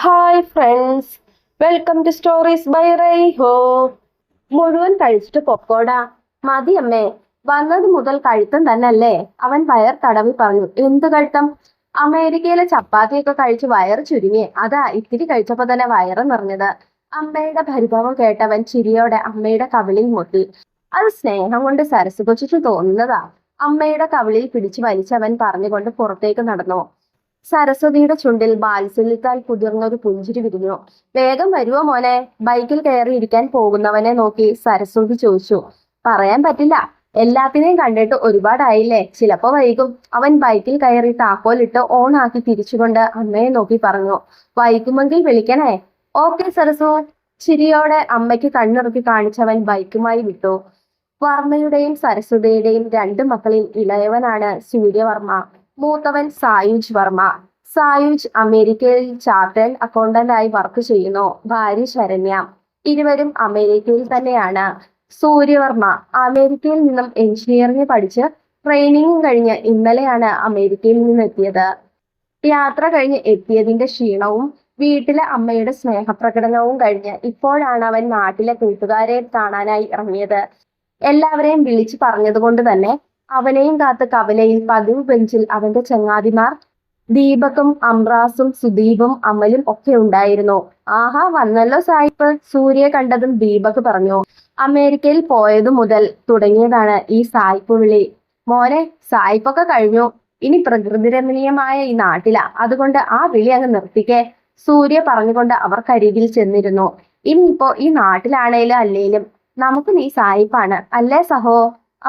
Hi friends, welcome to stories by റൈഹോ. മുഴുവൻ കഴിച്ചിട്ട് പൊക്കോടാ. മതി അമ്മേ, വന്നത് മുതൽ കഴിത്തം തന്നെയല്ലേ? അവൻ വയർ തടവി പറഞ്ഞു. എന്ത് കഴിത്തം? അമേരിക്കയിലെ ചപ്പാത്തിയൊക്കെ കഴിച്ച് വയറ് ചുരുങ്ങി, അതാ ഇത്തിരി കഴിച്ചപ്പോ തന്നെ വയറ് നിറഞ്ഞത്. അമ്മയുടെ പരിഭവം കേട്ടവൻ ചിരിയോടെ അമ്മയുടെ കവിളിൽ മുട്ടി. അത് സ്നേഹം കൊണ്ട് സരസ് കൊച്ചിട്ട് തോന്നുന്നതാ. അമ്മയുടെ കവിളിൽ പിടിച്ചു വലിച്ചവൻ പറഞ്ഞുകൊണ്ട് പുറത്തേക്ക് നടന്നു. സരസ്വതിയുടെ ചുണ്ടിൽ വാത്സല്യത്താൽ കുതിർന്നൊരു പുഞ്ചിരി വിരിഞ്ഞു. വേഗം വരുവോ മോനെ? ബൈക്കിൽ കയറി ഇരിക്കാൻ പോകുന്നവനെ നോക്കി സരസ്വതി ചോദിച്ചു. പറയാൻ പറ്റില്ല, എല്ലാത്തിനെയും കണ്ടിട്ട് ഒരുപാടായില്ലേ, ചിലപ്പോ വൈകും. അവൻ ബൈക്കിൽ കയറി താക്കോലിട്ട് ഓൺ ആക്കി തിരിച്ചുകൊണ്ട് അമ്മയെ നോക്കി പറഞ്ഞു. വൈകുമെങ്കിൽ വിളിക്കണേ. ഓക്കെ സരസു. ചിരിയോടെ അമ്മയ്ക്ക് കണ്ണിറുക്കി കാണിച്ചവൻ ബൈക്കുമായി വിട്ടു. വർമ്മയുടെയും സരസ്വതിയുടെയും രണ്ട് മക്കളിൽ ഇളയവനാണ് സൂര്യവർമ്മ. മൂത്തവൻ സായുജ് വർമ്മ. സായുജ് അമേരിക്കയിൽ ചാർട്ടേഡ് അക്കൗണ്ടന്റായി വർക്ക് ചെയ്യുന്നു. ഭാര്യ ശരണ്യ. ഇരുവരും അമേരിക്കയിൽ തന്നെയാണ്. സൂര്യവർമ്മ അമേരിക്കയിൽ നിന്നും എഞ്ചിനീയറിംഗ് പഠിച്ച് ട്രെയിനിങ്ങും കഴിഞ്ഞ് ഇന്നലെയാണ് അമേരിക്കയിൽ നിന്നെത്തിയത്. യാത്ര കഴിഞ്ഞ് എത്തിയതിന്റെ ക്ഷീണവും വീട്ടിലെ അമ്മയുടെ സ്നേഹപ്രകടനവും കഴിഞ്ഞ് ഇപ്പോഴാണ് അവൻ നാട്ടിലെ കൂട്ടുകാരെ കാണാനായി ഇറങ്ങിയത്. എല്ലാവരെയും വിളിച്ചു പറഞ്ഞതുകൊണ്ട് തന്നെ അവനെയും കാത്ത് കവലയിൽ പതിവ് ബെഞ്ചിൽ അവന്റെ ചങ്ങാതിമാർ ദീപകും അംറാസും സുദീപും അമലും ഒക്കെ ഉണ്ടായിരുന്നു. ആഹാ, വന്നല്ലോ സായിപ്പ്. സൂര്യയെ കണ്ടതും ദീപക് പറഞ്ഞു. അമേരിക്കയിൽ പോയതു മുതൽ തുടങ്ങിയതാണ് ഈ സായിപ്പ് വിളി. മോനെ, സായിപ്പൊക്കെ കഴിഞ്ഞു, ഇനി പ്രകൃതിരമണീയമായ ഈ നാട്ടിലാ, അതുകൊണ്ട് ആ വിളി അങ്ങ് നിർത്തിക്കേ. സൂര്യ പറഞ്ഞുകൊണ്ട് അവർക്കരികിൽ ചെന്നിരുന്നു. ഇനിയിപ്പോ ഈ നാട്ടിലാണേലും അല്ലേലും നമുക്ക് നീ സായിപ്പാണ് അല്ലേ സഹോ?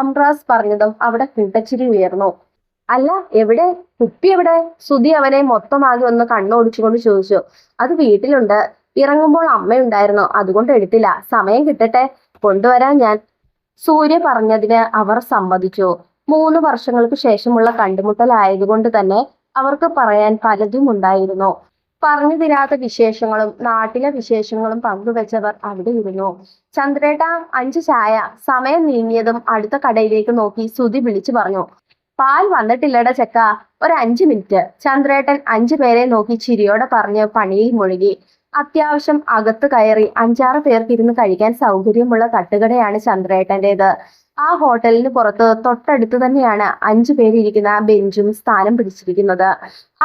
അംറാസ് പറഞ്ഞതും അവിടെ കൂട്ടച്ചിരി ഉയർന്നു. അല്ല, എവിടെ കുപ്പി എവിടെ? സുധി അവനെ മൊത്തമാകെ ഒന്ന് കണ്ണോടിച്ചുകൊണ്ട് ചോദിച്ചു. അത് വീട്ടിലുണ്ട്, ഇറങ്ങുമ്പോൾ അമ്മയുണ്ടായിരുന്നു, അതുകൊണ്ട് എടുത്തില്ല. സമയം കിട്ടട്ടെ, കൊണ്ടുവരാൻ ഞാൻ. സൂര്യ പറഞ്ഞതിന് അവർ സമ്മതിച്ചു. 3 വർഷങ്ങൾക്ക് ശേഷമുള്ള കണ്ടുമുട്ടലായതുകൊണ്ട് തന്നെ അവർക്ക് പറയാൻ പലതും ഉണ്ടായിരുന്നു. പറഞ്ഞു തീരാത്ത വിശേഷങ്ങളും നാട്ടിലെ വിശേഷങ്ങളും പങ്കുവെച്ചവർ അവിടെ ഇരുന്നു. ചന്ദ്രേട്ട, 5 ചായ. സമയം നീങ്ങിയതും അടുത്ത കടയിലേക്ക് നോക്കി സുധി വിളിച്ചു പറഞ്ഞു. പാൽ വന്നിട്ടില്ലട ചെക്ക, ഒരു 5 മിനിറ്റ്. ചന്ദ്രേട്ടൻ 5 പേരെ നോക്കി ചിരിയോടെ പറഞ്ഞ് പണിയിൽ മുഴുകി. അത്യാവശ്യം അകത്ത് കയറി 5-6 പേർക്ക് ഇരുന്ന് കഴിക്കാൻ സൗകര്യമുള്ള തട്ടുകടയാണ് ചന്ദ്രേട്ടൻ്റെത്. ആ ഹോട്ടലിന് പുറത്ത് തൊട്ടടുത്ത് തന്നെയാണ് 5 പേരിരിക്കുന്ന ബെഞ്ചും സ്ഥാനം പിടിച്ചിരിക്കുന്നത്.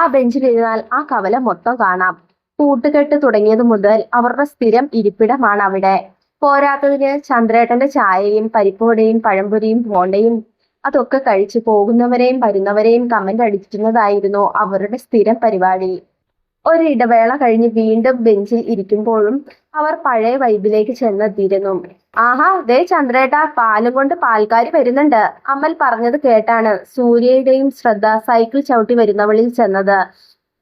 ആ ബെഞ്ചിലിരുന്നാൽ ആ കവല മൊത്തം കാണാം. കൂട്ടുകെട്ട് തുടങ്ങിയത് മുതൽ അവരുടെ സ്ഥിരം ഇരിപ്പിടമാണ് അവിടെ. പോരാത്തതിന് ചന്ദ്രേട്ടന്റെ ചായയും പരിപ്പുവടയും പഴംപൊരിയും ബോണ്ടയും അതൊക്കെ കഴിച്ച് പോകുന്നവരെയും വരുന്നവരെയും കമന്റ് അടിക്കുന്നതായിരുന്നു അവരുടെ സ്ഥിരം പരിപാടി. ഒരിടവേള കഴിഞ്ഞ് വീണ്ടും ബെഞ്ചിൽ ഇരിക്കുമ്പോഴും അവർ പഴയ വൈബിലേക്ക് ചെന്നെത്തിയിരുന്നു. ആഹാ, ദേ ചന്ദ്രേട്ട, പാലും കൊണ്ട് പാൽക്കാരി വരുന്നുണ്ട്. അമൽ പറഞ്ഞത് കേട്ടാണ് സൂര്യയുടെയും ശ്രദ്ധ സൈക്കിൾ ചവിട്ടി വരുന്നവളിൽ ചെന്നത്.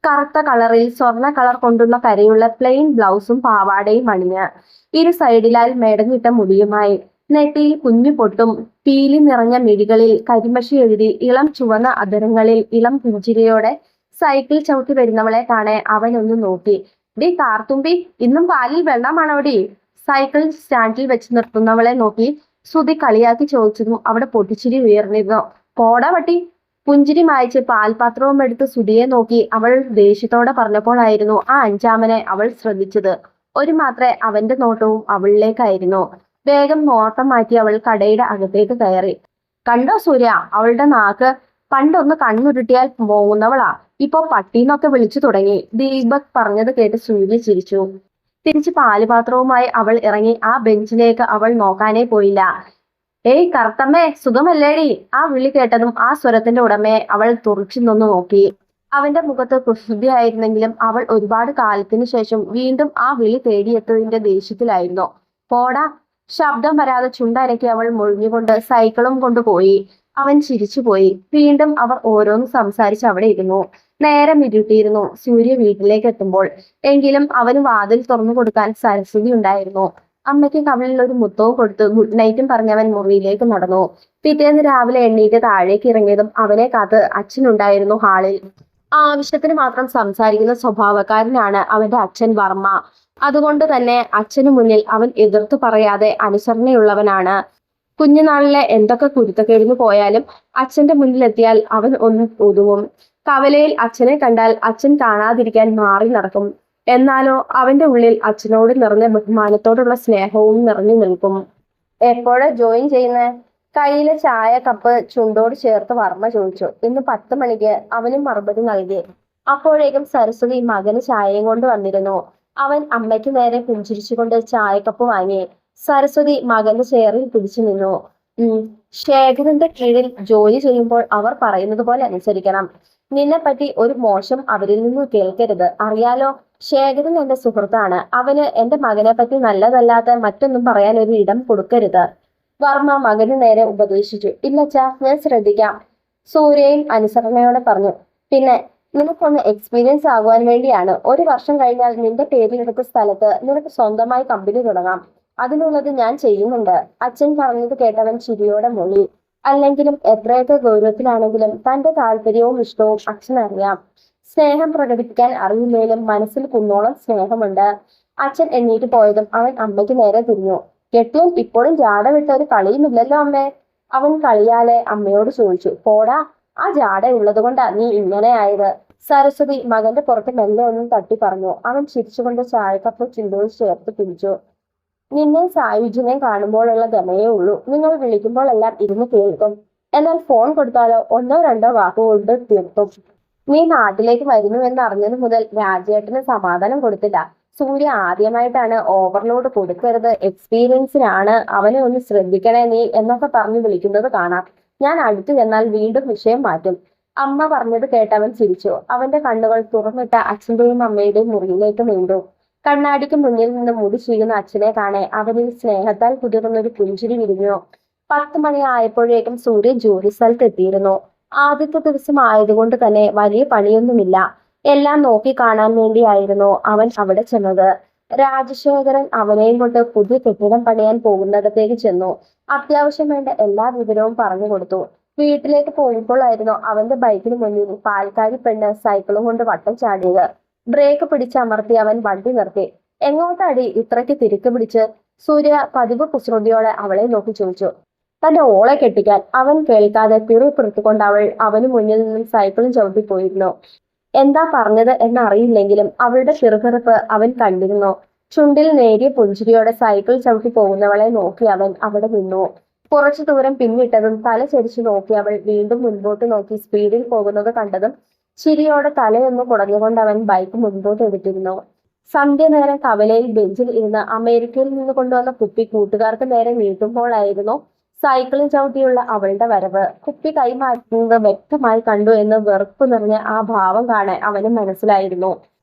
കറുത്ത കളറിൽ സ്വർണ്ണ കളർ കൊണ്ടുള്ള കരയുള്ള പ്ലെയിൻ ബ്ലൗസും പാവാടയും അണിഞ്ഞ്, ഇരു സൈഡിലായി മെടഞ്ഞിട്ട മുടിയുമായി, നെറ്റിയിൽ കുഞ്ഞു പൊട്ടും, പീലി നിറഞ്ഞ മിഴികളിൽ കരിമഷി എഴുതി, ഇളം ചുവന്ന അധരങ്ങളിൽ ഇളം പുഞ്ചിരിയോടെ സൈക്കിൾ ചവിട്ടി വരുന്നവളെ കാണെ അവൻ ഒന്ന് നോക്കി. ഡി കാർത്തുമ്പി, ഇന്നും പാലിൽ വെള്ളമാണോടി? സൈക്കിൾ സ്റ്റാൻഡിൽ വെച്ച് നിർത്തുന്നവളെ നോക്കി സുധി കളിയാക്കി ചോദിച്ചതും അവിടെ പൊട്ടിച്ചിരി ഉയർന്നിരുന്നു. പോടാ വട്ടി. പുഞ്ചിരി മായച്ച് പാൽപാത്രവും എടുത്ത് സുധിയെ നോക്കി അവൾ ദേഷ്യത്തോടെ പറഞ്ഞപ്പോഴായിരുന്നു ആ 5-ാമനെ അവൾ ശ്രദ്ധിച്ചത്. ഒരു മാത്രേ അവന്റെ നോട്ടവും അവളിലേക്കായിരുന്നു. വേഗം നോട്ടം മാറ്റി അവൾ കടയുടെ അകത്തേക്ക് കയറി. കണ്ടോ സൂര്യ, അവളുടെ നാക്ക് പണ്ടൊന്ന് കണ്ണുരുട്ടിയാൽ പോകുന്നവളാ, ഇപ്പൊ പട്ടീന്നൊക്കെ വിളിച്ചു തുടങ്ങി. ദീപക് പറഞ്ഞത് കേട്ട് സൂര്യ ചിരിച്ചു. തിരിച്ച് പാലുപാത്രവുമായി അവൾ ഇറങ്ങി. ആ ബെഞ്ചിലേക്ക് അവൾ നോക്കാനേ പോയില്ല. ഏയ് കറുത്തമ്മേ, സുഖമല്ലേടി? ആ വിളി കേട്ടതും ആ സ്വരത്തിന്റെ ഉടമയെ അവൾ തുറിച്ചു നിന്ന് നോക്കി. അവന്റെ മുഖത്ത് കുസൃതിയായിരുന്നെങ്കിലും അവൾ ഒരുപാട് കാലത്തിന് ശേഷം വീണ്ടും ആ വിളി തേടിയെത്തതിന്റെ ദേഷ്യത്തിലായിരുന്നു. പോടാ. ശബ്ദം വരാതെ ചുണ്ടനക്കി അവൾ മുഴിഞ്ഞുകൊണ്ട് സൈക്കിളും കൊണ്ടുപോയി. അവൻ ചിരിച്ചുപോയി. വീണ്ടും അവർ ഓരോന്ന് സംസാരിച്ച് അവിടെ ഇരുന്നു. നേരം ഇരുട്ടിയിരുന്നു സൂര്യ വീട്ടിലേക്ക് എത്തുമ്പോൾ. എങ്കിലും അവന് വാതിൽ തുറന്നു കൊടുക്കാൻ സരസ്വതി ഉണ്ടായിരുന്നു. അമ്മയ്ക്ക് കവിളിൽ ഒരു മുത്തവും കൊടുത്ത് ഗുഡ് നൈറ്റും പറഞ്ഞവൻ മുറിയിലേക്ക് നടന്നു. പിറ്റേന്ന് രാവിലെ എണ്ണീറ്റ് താഴേക്ക് ഇറങ്ങിയതും അവനെ കാത്ത് അച്ഛനുണ്ടായിരുന്നു ഹാളിൽ. ആവശ്യത്തിന് മാത്രം സംസാരിക്കുന്ന സ്വഭാവക്കാരനാണ് അവന്റെ അച്ഛൻ വർമ്മ. അതുകൊണ്ട് തന്നെ അച്ഛനു മുന്നിൽ അവൻ എതിർത്തു പറയാതെ അനുസരണയുള്ളവനാണ്. കുഞ്ഞുനാളിലെ എന്തൊക്കെ കുരുത്തക്കേടിന് പോയാലും അച്ഛന്റെ മുന്നിലെത്തിയാൽ അവൻ ഒന്ന് ഒതുങ്ങും. കവലയിൽ അച്ഛനെ കണ്ടാൽ അച്ഛൻ കാണാതിരിക്കാൻ മാറി നടക്കും. എന്നാലോ അവന്റെ ഉള്ളിൽ അച്ഛനോട് നിറഞ്ഞ ബഹുമാനത്തോടുള്ള സ്നേഹവും നിറഞ്ഞു നിൽക്കും. എപ്പോഴാ ജോയിൻ ചെയ്യുന്നത്? കയ്യിലെ ചായ കപ്പ് ചുണ്ടോട് ചേർത്ത് വർമ്മ ചോദിച്ചു. ഇന്ന് 10 മണിക്ക്. അവനും മറുപടി നൽകി. അപ്പോഴേക്കും സരസ്വതി മകന് ചായയും കൊണ്ട് വന്നിരുന്നു. അവൻ അമ്മയ്ക്ക് നേരെ പുഞ്ചിരിച്ചുകൊണ്ട് ചായക്കപ്പ് വാങ്ങി. സരസ്വതി മകന്റെ ചെയറിൽ പിടിച്ചു നിന്നു. ശേഖരന്റെ കീഴിൽ ജോലി ചെയ്യുമ്പോൾ അവർ പറയുന്നത് പോലെ അനുസരിക്കണം. നിന്നെപ്പറ്റി ഒരു മോശം അവരിൽ നിന്ന് കേൾക്കരുത്. അറിയാലോ, ശേഖരൻ എന്റെ സുഹൃത്താണ്. അവന് എന്റെ മകനെ പറ്റി നല്ലതല്ലാത്ത മറ്റൊന്നും പറയാൻ ഒരു ഇടം കൊടുക്കരുത്. വർമ്മ മകന് നേരെ ഉപദേശിച്ചു. ഇല്ലച്ചാ, ഞാൻ ശ്രദ്ധിക്കാം. സൂര്യയും അനുസരണയോടെ പറഞ്ഞു. പിന്നെ നിനക്കൊന്ന് എക്സ്പീരിയൻസ് ആകുവാൻ വേണ്ടിയാണ്. 1 വർഷം കഴിഞ്ഞാൽ നിന്റെ പേരിലെടുത്ത സ്ഥലത്ത് നിനക്ക് സ്വന്തമായി കമ്പനി തുടങ്ങാം. അതിനുള്ളത് ഞാൻ ചെയ്യുന്നുണ്ട്. അച്ഛൻ പറഞ്ഞത് കേട്ടവൻ ചിരിയോടെ മൊഴി. അല്ലെങ്കിലും എത്രയൊക്കെ ഗൗരവത്തിലാണെങ്കിലും തന്റെ താല്പര്യവും ഇഷ്ടവും അച്ഛനറിയാം. സ്നേഹം പ്രകടിപ്പിക്കാൻ അറിയില്ലെങ്കിലും മനസ്സിൽ കുന്നോളം സ്നേഹമുണ്ട്. അച്ഛൻ എണ്ണീറ്റ് പോയതും അവൻ അമ്മയ്ക്ക് നേരെ തിരിഞ്ഞു. കെട്ടിയൻ ഇപ്പോഴും ജാട വിട്ട ഒരു കളിയുമില്ലല്ലോ അമ്മേ? അവൻ കളിയാലെ അമ്മയോട് ചോദിച്ചു. പോടാ, ആ ജാട ഉള്ളത് കൊണ്ടാ നീ ഇങ്ങനെ ആയത്. സരസ്വതി മകന്റെ പുറത്ത് മെല്ലെ ഒന്നും തട്ടി പറഞ്ഞു. അവൻ ചിരിച്ചുകൊണ്ട് ചായക്കപ്പ് ചുണ്ടോട് ചേർത്ത് പിടിച്ചു. നിന്നെ സായുജ്യനെ കാണുമ്പോഴുള്ള ഗമയേ ഉള്ളൂ. നിങ്ങൾ വിളിക്കുമ്പോഴെല്ലാം ഇരുന്ന് കേൾക്കും. എന്നാൽ ഫോൺ കൊടുത്താലോ 1-2 വാക്കുകൊണ്ട് തീർത്തും. നീ നാട്ടിലേക്ക് വരുന്നുവെന്ന് അറിഞ്ഞത് മുതൽ രാജേട്ടന് സമാധാനം കൊടുത്തില്ല. സൂര്യ ആദ്യമായിട്ടാണ് ഓവർലോഡ് കൊടുക്കരുത്, എക്സ്പീരിയൻസിനാണ്, അവനെ ഒന്ന് ശ്രദ്ധിക്കണേ നീ എന്നൊക്കെ പറഞ്ഞു വിളിക്കുന്നത് കാണാം. ഞാൻ അടുത്തു ചെന്നാൽ വീണ്ടും വിഷയം മാറ്റും. അമ്മ പറഞ്ഞത് കേട്ടവൻ ചിരിച്ചു. അവന്റെ കണ്ണുകൾ തുറന്നിട്ട അച്ഛന്റെയും അമ്മയുടെയും മുറിയിലേക്ക് നീണ്ടു. കണ്ണാടിക്ക് മുന്നിൽ നിന്ന് മുടി ചീകുന്ന അച്ഛനെ കാണെ അവരിൽ സ്നേഹത്താൽ കുതിർന്നൊരു പുഞ്ചിരി വിരിഞ്ഞു. 10 മണി ആയപ്പോഴേക്കും സൂര്യ ജോലി സ്ഥലത്ത് എത്തിയിരുന്നു. ആദ്യത്തെ ദിവസം ആയതുകൊണ്ട് തന്നെ വലിയ പണിയൊന്നുമില്ല. എല്ലാം നോക്കി കാണാൻ വേണ്ടിയായിരുന്നു അവൻ അവിടെ ചെന്നത്. രാജശേഖരൻ അവനെയും കൊണ്ട് പുതിയ കെട്ടിടം പണിയാൻ പോകുന്നിടത്തേക്ക് ചെന്നു. അത്യാവശ്യം വേണ്ട എല്ലാ വിവരവും പറഞ്ഞു കൊടുത്തു. വീട്ടിലേക്ക് പോകുമ്പോഴായിരുന്നു അവന്റെ ബൈക്കിന് മുന്നിൽ പാൽക്കാരി പെണ്ണ് സൈക്കിളും കൊണ്ട് വട്ടം ചാടിയത്. ബ്രേക്ക് പിടിച്ചമർത്തി അവൻ വണ്ടി നിർത്തി. എങ്ങോട്ടടി ഇത്രയ്ക്ക് തിരിക്ക് പിടിച്ച്? സൂര്യ പതിവ് കുസൃതിയോടെ അവളെ നോക്കി ചോദിച്ചു. തന്റെ ഓളെ കെട്ടിക്കാൻ. അവൻ കേൾക്കാതെ പിറുപിറുത്തുകൊണ്ട് അവന് മുന്നിൽ നിന്നും സൈക്കിളും ചവിട്ടിപ്പോയിരുന്നു. എന്താ പറഞ്ഞത് എന്നറിയില്ലെങ്കിലും അവളുടെ പിറുപിറുപ്പ് അവൻ കണ്ടിരുന്നു. ചുണ്ടിൽ നേരിയ പുഞ്ചിരിയോടെ സൈക്കിൾ ചവിട്ടി പോകുന്നവളെ നോക്കി അവൻ അവിടെ നിന്നു. കുറച്ചു ദൂരം പിന്നിട്ടതും തല ചരിച്ചു നോക്കി അവൾ വീണ്ടും മുൻപോട്ട് നോക്കി സ്പീഡിൽ പോകുന്നത് കണ്ടതും ചിരിയോടെ തലയൊന്ന് കുടഞ്ഞുകൊണ്ട് അവൻ ബൈക്ക് മുൻപോട്ട് എടുത്തിരുന്നു. സന്ധ്യ നേരം കവലയിൽ ബെഞ്ചിൽ ഇരുന്ന് അമേരിക്കയിൽ നിന്ന് കൊണ്ടുവന്ന കുപ്പി കൂട്ടുകാർക്ക് നേരെ നീട്ടുമ്പോഴായിരുന്നു സൈക്കിളും ചവിട്ടിയുള്ള അവളുടെ വരവ്. കുപ്പി കൈമാറ്റുന്നത് വ്യക്തമായി കണ്ടു എന്ന് വെറുപ്പ് നിറഞ്ഞ ആ ഭാവം കാണാൻ അവന് മനസ്സിലായിരുന്നു.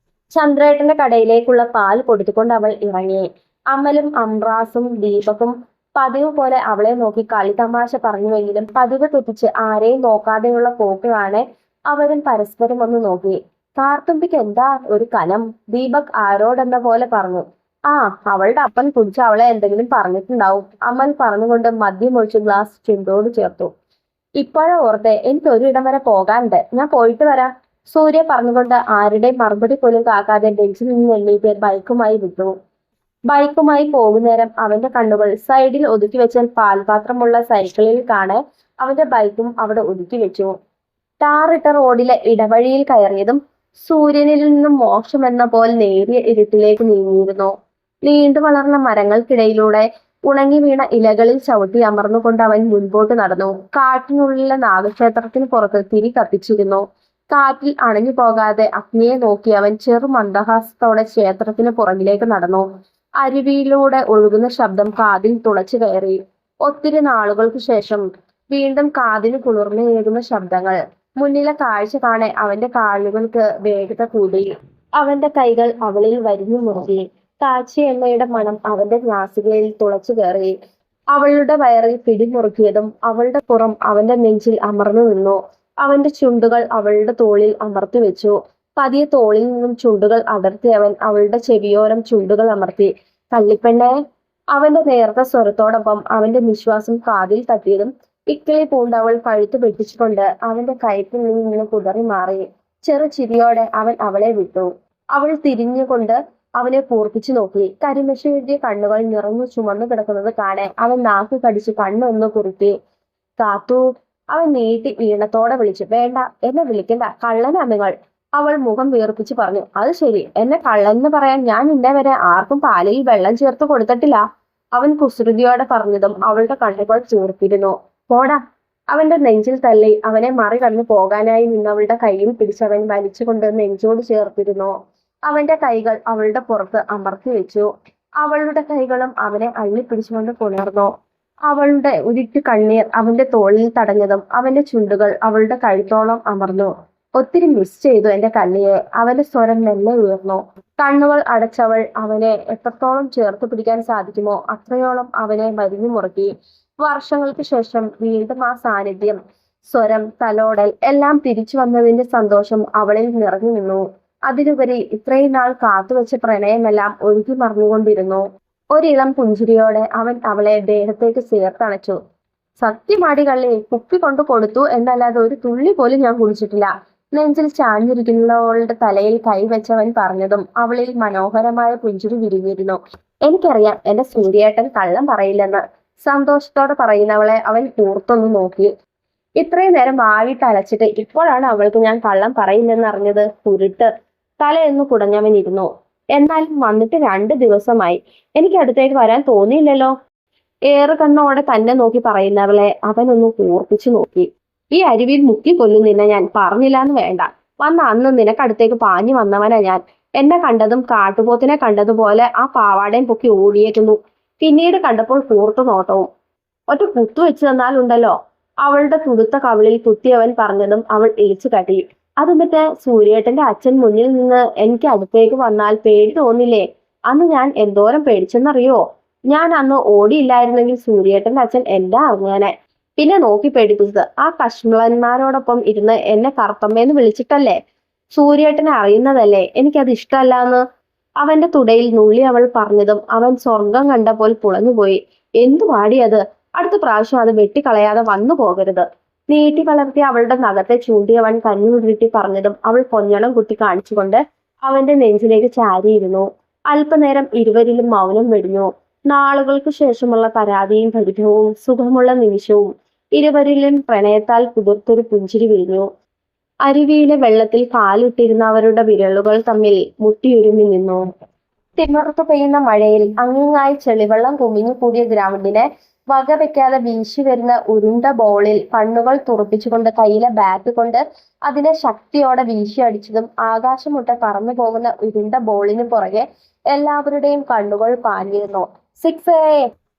ചന്ദ്രേട്ടന്റെ കടയിലേക്കുള്ള പാൽ കൊടുത്തുകൊണ്ട് അവൾ ഇറങ്ങി. അമലും അംറാസും ദീപകും പതിവ് പോലെ അവളെ നോക്കി കളിതമാശ പറഞ്ഞുവെങ്കിലും പതിവ് തെറ്റിച്ച് ആരെയും നോക്കാതെയുള്ള പോക്ക് കാണെ അവരും പരസ്പരം ഒന്ന് നോക്കി. കാർത്തുമ്പിക്ക് എന്താ ഒരു കനം? ദീപക് ആരോടെന്ന പോലെ പറഞ്ഞു. ആ, അവളുടെ അപ്പൻ കുടിച്ച് അവളെ എന്തെങ്കിലും പറഞ്ഞിട്ടുണ്ടാവും. അമൽ പറഞ്ഞുകൊണ്ട് മദ്യമൊഴിച്ച് ഗ്ലാസ് ചുണ്ടോട് ചേർത്തു. ഇപ്പോഴാ ഓർത്തെ, എനിക്ക് ഒരിടം വരെ പോകാനുണ്ട്, ഞാൻ പോയിട്ട് വരാം. സൂര്യ പറഞ്ഞുകൊണ്ട് ആരുടെയും മറുപടി പോലും കാക്കാതെ ബെഞ്ചിൽ നിന്ന് എണ്ണീറ്റ് ബൈക്കുമായി വിട്ടു. ബൈക്കുമായി പോകുന്നേരം അവന്റെ കണ്ണുകൾ സൈഡിൽ ഒതുക്കി വെച്ച പാൽപാത്രമുള്ള സൈക്കിളിൽ കാണെ അവന്റെ ബൈക്കും അവിടെ ഒതുക്കി വെച്ചു. ടാറിട്ട റോഡിലെ ഇടവഴിയിൽ കയറിയതും സൂര്യനിൽ നിന്നും മോക്ഷമെന്ന പോലെ നേരിയ ഇരുട്ടിലേക്ക് നീങ്ങിയിരുന്നു. നീണ്ടു വളർന്ന മരങ്ങൾക്കിടയിലൂടെ ഉണങ്ങി വീണ ഇലകളിൽ ചവിട്ടി അമർന്നുകൊണ്ട് അവൻ മുൻപോട്ട് നടന്നു. കാട്ടിനുള്ളിലെ നാഗക്ഷേത്രത്തിന് പുറത്ത് തിരി കത്തിച്ചിരുന്നു. കാറ്റിൽ അണഞ്ഞു പോകാതെ അഗ്നിയെ നോക്കി അവൻ ചെറു മന്ദഹാസത്തോടെ ക്ഷേത്രത്തിന് പുറകിലേക്ക് നടന്നു. അരുവിയിലൂടെ ഒഴുകുന്ന ശബ്ദം കാതിൽ തുളച്ചു കയറി. ഒത്തിരി നാളുകൾക്ക് ശേഷം വീണ്ടും കാതിന് കുളിർമയേകുന്ന ശബ്ദങ്ങൾ. മുന്നിലെ കാഴ്ച കാണെ അവന്റെ കാലുകൾക്ക് വേഗത കൂടി. അവന്റെ കൈകൾ അവളിൽ വരിഞ്ഞു മുറുകി. കാച്ചി എണ്ണയുടെ മണം അവന്റെ നാസികയിൽ തുളച്ചു കയറി. അവളുടെ വയറിൽ പിടിമുറുക്കിയതും അവളുടെ പുറം അവന്റെ നെഞ്ചിൽ അമർന്നു നിന്നു. അവന്റെ ചുണ്ടുകൾ അവളുടെ തോളിൽ അമർത്തി വെച്ചു. പതിയെ തോളിൽ നിന്നും ചുണ്ടുകൾ അടർത്തി അവൻ അവളുടെ ചെവിയോരം ചുണ്ടുകൾ അമർത്തി. കള്ളിപ്പെണ്ണെ! അവന്റെ നേർത്ത സ്വരത്തോടൊപ്പം അവന്റെ നിശ്വാസം കാതിൽ തട്ടിയതും ഇക്കിളി പൂണ്ടവൾ കഴുത്ത് വെട്ടിച്ചുകൊണ്ട് അവന്റെ കൈപ്പിൽ നിന്ന് കുതറി മാറി. ചെറു ചിരിയോടെ അവൻ അവളെ വിട്ടു. അവൾ തിരിഞ്ഞുകൊണ്ട് അവനെ കൂർപ്പിച്ചു നോക്കി. കരിമഷിയുടെ കണ്ണുകൾ നിറഞ്ഞു ചുമന്നു കിടക്കുന്നത് കാണെ അവൻ നാക്ക് കടിച്ചു കണ്ണൊന്ന് കുറുക്കി. കാത്തു! അവൻ നീട്ടി വീണത്തോടെ വിളിച്ചു. വേണ്ട, എന്നെ വിളിക്കണ്ട, കള്ളനാ നിങ്ങൾ. അവൾ മുഖം വീർപ്പിച്ച് പറഞ്ഞു. അത് ശരി, എന്നെ കള്ളെന്ന് പറയാൻ ഞാൻ ഇന്നേ വരെ ആർക്കും പാലിൽ വെള്ളം ചേർത്ത് കൊടുത്തിട്ടില്ല. അവൻ കുസൃതിയോടെ പറഞ്ഞതും അവളുടെ കണ്ണുകൾ ചീർത്തിരുന്നു. പോടാ. അവന്റെ നെഞ്ചിൽ തള്ളി അവനെ മറികടന്നു പോകാനായി നിന്നവളുടെ കയ്യിൽ പിടിച്ചവൻ വലിച്ചുകൊണ്ട് നെഞ്ചോട് ചേർത്തിരുന്നു. അവന്റെ കൈകൾ അവളുടെ പുറത്ത് അമർത്തി വെച്ചു. അവളുടെ കൈകളും അവനെ അള്ളിപ്പിടിച്ചുകൊണ്ട് പുണർന്നു. അവളുടെ ഉരുട്ട് കണ്ണീർ അവന്റെ തോളിൽ തടഞ്ഞതും അവന്റെ ചുണ്ടുകൾ അവളുടെ കഴുത്തോളം അമർന്നു. ഒത്തിരി മിസ് ചെയ്തു എന്റെ കണ്ണിയെ. അവന്റെ സ്വരം മെല്ലെ ഉയർന്നു. കണ്ണുകൾ അടച്ചവൾ അവനെ എത്രത്തോളം ചേർത്ത് പിടിക്കാൻ സാധിക്കുമോ അത്രയോളം അവനെ മരിഞ്ഞു മുറുക്കി. വർഷങ്ങൾക്ക് ശേഷം വീണ്ടും ആ സാന്നിധ്യം, സ്വരം, തലോടൽ എല്ലാം തിരിച്ചു വന്നതിന്റെ സന്തോഷം അവളിൽ നിറഞ്ഞു നിന്നു. അതിലുപരി ഇത്രയും നാൾ കാത്തുവെച്ച പ്രണയമെല്ലാം ഒഴുകി മറിഞ്ഞുകൊണ്ടിരുന്നു. ഒരിളം പുഞ്ചിരിയോടെ അവൻ അവളെ ദേഹത്തേക്ക് ചേർത്തണച്ചു. സത്യമാടി കള്ളി, കുപ്പി കൊണ്ട് കൊടുത്തു എന്നല്ലാതെ ഒരു തുള്ളി പോലും ഞാൻ കുടിച്ചിട്ടില്ല. നെഞ്ചിൽ ചാഞ്ഞിരിക്കുന്നവളുടെ തലയിൽ കൈവച്ചവൻ പറഞ്ഞതും അവളിൽ മനോഹരമായ പുഞ്ചിരി വിരിഞ്ഞിരുന്നു. എനിക്കറിയാം എന്റെ സൂര്യേട്ടൻ കള്ളം പറയില്ലെന്ന്. സന്തോഷത്തോടെ പറയുന്നവളെ അവൻ കൂർത്തൊന്നു നോക്കി. ഇത്രയും നേരം വാവിട്ട് അലച്ചിട്ട് ഇപ്പോഴാണ് അവൾക്ക് ഞാൻ കള്ളം പറയില്ലെന്ന് അറിഞ്ഞത്. കുരുട്ട്. തലയൊന്നു കുടഞ്ഞവനിരുന്നു. എന്നാലും വന്നിട്ട് 2 ദിവസമായി. എനിക്ക് അടുത്തേക്ക് വരാൻ തോന്നിയില്ലല്ലോ. ഏറെ കണ്ണോടെ തന്നെ നോക്കി പറയുന്നവളെ അവനൊന്ന് കൂർപ്പിച്ചു നോക്കി. ഈ അരുവിയിൽ മുക്കി കൊല്ലുന്നില്ല ഞാൻ, പറഞ്ഞില്ലാന്ന് വേണ്ട. വന്ന അന്ന് നിനക്കടുത്തേക്ക് പാഞ്ഞു വന്നവനാ ഞാൻ. എന്നെ കണ്ടതും കാട്ടുപോത്തിനെ കണ്ടതുപോലെ ആ പാവാടയും പൊക്കി ഓടിയേറ്റുന്നു. പിന്നീട് കണ്ടപ്പോൾ കൂർത്തു നോട്ടവും. ഒറ്റ കുത്തു വെച്ച് തന്നാലുണ്ടല്ലോ. അവളുടെ തുടുത്ത കവിളിൽ കുത്തിയവൻ പറഞ്ഞതും അവൾ ഇളിച്ചു കട്ടി. അത് മറ്റേ സൂര്യേട്ടന്റെ അച്ഛൻ മുന്നിൽ നിന്ന് എനിക്ക് അടുത്തേക്ക് വന്നാൽ പേടി തോന്നില്ലേ? അന്ന് ഞാൻ എന്തോരം പേടിച്ചെന്നറിയോ? ഞാൻ അന്ന് ഓടിയില്ലായിരുന്നെങ്കിൽ സൂര്യേട്ടന്റെ അച്ഛൻ എല്ലാം അറിഞ്ഞാനെ. പിന്നെ നോക്കി പേടിപ്പിച്ചത് ആ കശ്മലന്മാരോടൊപ്പം ഇരുന്ന് എന്നെ കറുത്തമ്മേന്ന് വിളിച്ചിട്ടല്ലേ? സൂര്യേട്ടനെ അറിയുന്നതല്ലേ എനിക്കത് ഇഷ്ടമല്ലാന്ന്. അവന്റെ തുടയിൽ നുള്ളി അവൾ പറഞ്ഞതും അവൻ സ്വർഗം കണ്ട പോൽ പുളഞ്ഞുപോയി. എന്തു പാടിയത്? അടുത്ത പ്രാവശ്യം അത് വെട്ടിക്കളയാതെ വന്നു പോകരുത്. നീട്ടി വളർത്തി അവളുടെ നഖത്തെ ചൂണ്ടിയവൻ കഞ്ഞുരുട്ടി പറഞ്ഞതും അവൾ പൊഞ്ഞണം കുത്തി കാണിച്ചുകൊണ്ട് അവന്റെ നെഞ്ചിലേക്ക് ചാരിയിരുന്നു. അല്പനേരം ഇരുവരിലും മൗനം വെടിഞ്ഞു. നാളുകൾക്ക് ശേഷമുള്ള പരാതിയും പരിഭവവും സുഖമുള്ള നിമിഷവും. ഇരുവരിലും പ്രണയത്താൽ കുതിർത്തൊരു പുഞ്ചിരി വിരിഞ്ഞു. അരുവിയിലെ വെള്ളത്തിൽ കാലിട്ടിരുന്നവരുടെ വിരലുകൾ തമ്മിൽ മുട്ടിയൊരുമി നിന്നു. തിമിർത്തു പെയ്യുന്ന മഴയിൽ അങ്ങിങ്ങായി ചെളിവെള്ളം കുമിഞ്ഞു കൂടിയ ഗ്രൗണ്ടിനെ വകവെക്കാതെ വീശി വരുന്ന ഉരുണ്ട ബോളിൽ കണ്ണുകൾ തുറപ്പിച്ചുകൊണ്ട് കയ്യിലെ ബാറ്റ് കൊണ്ട് അതിനെ ശക്തിയോടെ വീശി അടിച്ചതും ആകാശമുട്ട പറന്നു പോകുന്ന ഉരുണ്ട ബോളിന് പുറകെ എല്ലാവരുടെയും കണ്ണുകൾ പാഞ്ഞിരുന്നു. സിക്സേ!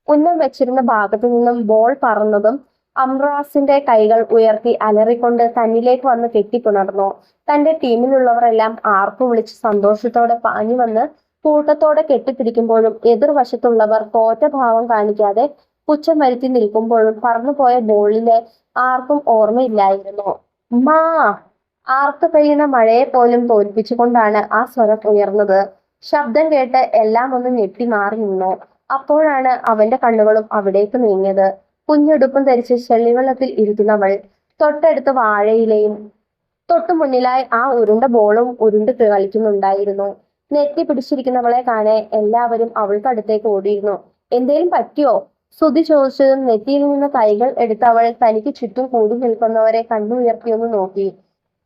ഉന്നം വെച്ചിരുന്ന ഭാഗത്തു നിന്നും ബോൾ പറന്നതും അംറാസിന്റെ കൈകൾ ഉയർത്തി അലറിക്കൊണ്ട് തന്നിലേക്ക് വന്ന് കെട്ടിപ്പുണർന്നു. തന്റെ ടീമിലുള്ളവരെല്ലാം ആർപ്പു വിളിച്ച് സന്തോഷത്തോടെ പാഞ്ഞു വന്ന് കൂട്ടത്തോടെ കെട്ടിപ്പിടിക്കുമ്പോഴും എതിർവശത്തുള്ളവർ തോറ്റ ഭാവം കാണിക്കാതെ പുച്ഛം വരുത്തി നിൽക്കുമ്പോഴും പറന്നുപോയ ബോളിലെ ആർക്കും ഓർമ്മയില്ലായിരുന്നു. മാ! ആർത്തു പെയ്യുന്ന മഴയെ പോലും തോൽപ്പിച്ചുകൊണ്ടാണ് ആ സ്വരം ഉയർന്നത്. ശബ്ദം കേട്ട് എല്ലാം ഒന്ന് ഞെട്ടി മാറി നിന്നു. അപ്പോഴാണ് അവന്റെ കണ്ണുകളും അവിടേക്ക് നീങ്ങിയത്. കുഞ്ഞുടുപ്പും ധരിച്ച് ചെളിവെള്ളത്തിൽ ഇരിക്കുന്നവൾ. തൊട്ടടുത്ത് വാഴയിലയും. തൊട്ടു മുന്നിലായി ആ ഉരുണ്ട ബോളും ഉരുണ്ട് കളിക്കുന്നുണ്ടായിരുന്നു. നെറ്റി പിടിച്ചിരിക്കുന്നവളെ കാണെ എല്ലാവരും അവൾക്ക് അടുത്തേക്ക് ഓടിയിരുന്നു. എന്തേലും പറ്റിയോ? ശ്രുതി ചോദിച്ചതും നെറ്റിയിൽ നിന്ന് കൈകൾ എടുത്ത് അവൾ തനിക്ക് ചുറ്റും കൂടി നിൽക്കുന്നവരെ കണ്ണുയർത്തിയൊന്ന് നോക്കി.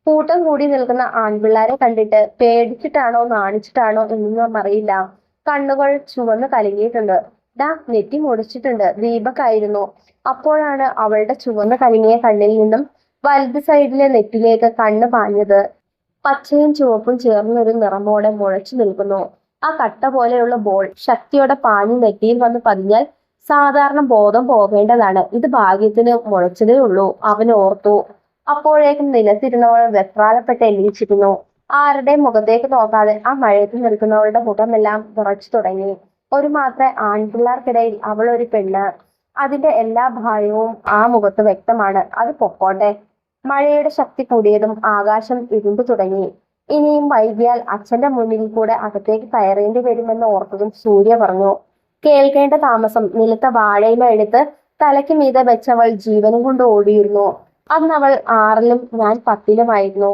കൂട്ടം കൂടി നിൽക്കുന്ന ആൺപിള്ളാരെ കണ്ടിട്ട് പേടിച്ചിട്ടാണോ നാണിച്ചിട്ടാണോ എന്നൊന്നും അറിയില്ല. കണ്ണുകൾ ചുവന്ന് കലങ്ങിയിട്ടുണ്ട്. ഡാ, നെറ്റി മുടിച്ചിട്ടുണ്ട്. ദീപക്കായിരുന്നു. അപ്പോഴാണ് അവളുടെ ചുവന്ന് കലങ്ങിയ കണ്ണിൽ നിന്നും വലത് സൈഡിലെ നെറ്റിലേക്ക് കണ്ണ് പാഞ്ഞത്. പച്ചയും ചുവപ്പും ചേർന്നൊരു നിറമോടെ മുഴച്ചു നിൽക്കുന്നു. ആ കട്ട പോലെയുള്ള ബോൾ ശക്തിയോടെ പാഞ്ഞു നെറ്റിയിൽ വന്ന് പതിഞ്ഞാൽ സാധാരണ ബോധം പോകേണ്ടതാണ്. ഇത് ഭാഗ്യത്തിന് മുഴച്ചതേ ഉള്ളൂ, അവൻ ഓർത്തു. അപ്പോഴേക്കും നിലത്തിരുന്നവൾ വെപ്രാളപ്പെട്ട് എണീച്ചിരുന്നു. ആരുടെ മുഖത്തേക്ക് നോക്കാതെ ആ മഴയത്ത് നിൽക്കുന്നവളുടെ മുഖമെല്ലാം വിറച്ചു തുടങ്ങി. ഒരു മാത്രം ആൺപിള്ളാർക്കിടയിൽ അവൾ ഒരു പെണ്ണ്. അതിന്റെ എല്ലാ ഭയവും ആ മുഖത്ത് വ്യക്തമാണ്. അത് പൊക്കോട്ടെ. മഴയുടെ ശക്തി കൂടിയതും ആകാശം ഇരുണ്ടു തുടങ്ങി. ഇനിയും വൈകിയാൽ അച്ഛന്റെ മുന്നിൽ കൂടെ അകത്തേക്ക് കയറേണ്ടി വരുമെന്ന് ഓർത്തതും സൂര്യ പറഞ്ഞു. കേൾക്കേണ്ട താമസം. നിലത്ത വാഴയില എടുത്ത് തലയ്ക്ക് മീതെ വെച്ചവൾ ജീവനും കൊണ്ട് ഓടിയിരുന്നു. അന്നവൾ 6ലും ഞാൻ 10ലുമായിരുന്നു.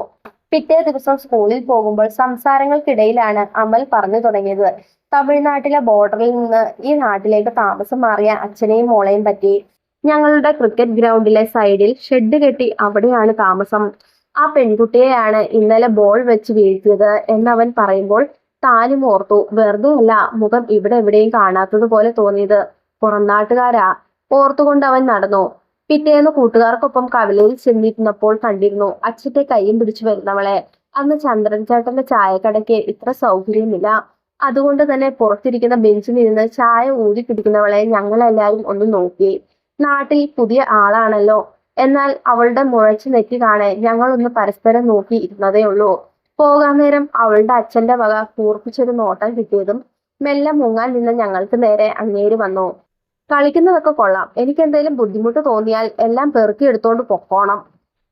പിറ്റേ ദിവസം സ്കൂളിൽ പോകുമ്പോൾ സംസാരങ്ങൾക്കിടയിലാണ് അമൽ പറഞ്ഞു തുടങ്ങിയത് തമിഴ്നാട്ടിലെ ബോർഡറിൽ നിന്ന് ഈ നാട്ടിലേക്ക് താമസം മാറിയ അച്ഛനെയും മോളെയും പറ്റി. ഞങ്ങളുടെ ക്രിക്കറ്റ് ഗ്രൗണ്ടിലെ സൈഡിൽ ഷെഡ് കെട്ടി അവിടെയാണ് താമസം. ആ പെൺകുട്ടിയെയാണ് ഇന്നലെ ബോൾ വെച്ച് വീഴ്ത്തിയത് എന്നവൻ പറയുമ്പോൾ താനും ഓർത്തു. വെറുതെ അല്ല മുഖം ഇവിടെ എവിടെയും കാണാത്തതുപോലെ തോന്നിയത്. പുറംനാട്ടുകാരാ. ഓർത്തുകൊണ്ട് അവൻ നടന്നു. പിറ്റേന്ന് കൂട്ടുകാർക്കൊപ്പം കവലയിൽ ചെന്നിരുന്നപ്പോൾ കണ്ടിരുന്നു അച്ഛന്റെ കൈയും പിടിച്ചു വരുന്നവളെ. അന്ന് ചന്ദ്രൻ ചേട്ടന്റെ ചായക്കടയ്ക്ക് ഇത്ര സൗകര്യമില്ല. അതുകൊണ്ട് തന്നെ പുറത്തിരിക്കുന്ന ബെഞ്ചിലിരുന്ന് ചായ ഊതി കുടിക്കുന്നവളെ ഞങ്ങളെല്ലാവരും ഒന്ന് നോക്കി. നാട്ടിൽ പുതിയ ആളാണല്ലോ. എന്നാൽ അവളുടെ മുഴച്ചു നെറ്റി കാണെ ഞങ്ങളൊന്ന് പരസ്പരം നോക്കി ഇരുന്നതേ ഉള്ളൂ. പോകാൻ നേരം അവളുടെ അച്ഛന്റെ വക കൂർപ്പിച്ചൊരു നോട്ടം കിട്ടിയതും മെല്ലെ മുങ്ങാൻ നിന്ന് ഞങ്ങൾക്ക് നേരെ അങ്ങേര് വന്നു. കളിക്കുന്നതൊക്കെ കൊള്ളാം. എനിക്കെന്തേലും ബുദ്ധിമുട്ട് തോന്നിയാൽ എല്ലാം പെറുക്കി എടുത്തോണ്ട് പൊക്കോണം.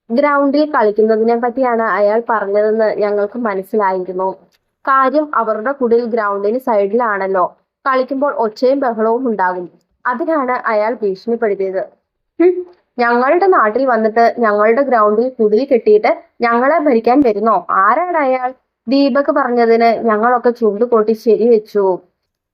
ഗ്രൗണ്ടിൽ കളിക്കുന്നതിനെ പറ്റിയാണ് അയാൾ പറഞ്ഞതെന്ന് ഞങ്ങൾക്ക് മനസ്സിലായിരുന്നു. കാര്യം അവരുടെ കുടിൽ ഗ്രൗണ്ടിന് സൈഡിലാണല്ലോ. കളിക്കുമ്പോൾ ഒച്ചയും ബഹളവും ഉണ്ടാകും. അതിനാണ് അയാൾ ഭീഷണിപ്പെടുത്തിയത്. ഞങ്ങളുടെ നാട്ടിൽ വന്നിട്ട് ഞങ്ങളുടെ ഗ്രൗണ്ടിൽ കുടിൽ കെട്ടിയിട്ട് ഞങ്ങളെ ഭരിക്കാൻ വരുന്നോ? ആരാണ് അയാൾ? ദീപക് പറഞ്ഞതിന് ഞങ്ങളൊക്കെ ചുണ്ടുകൊട്ടി ശരിവെച്ചു.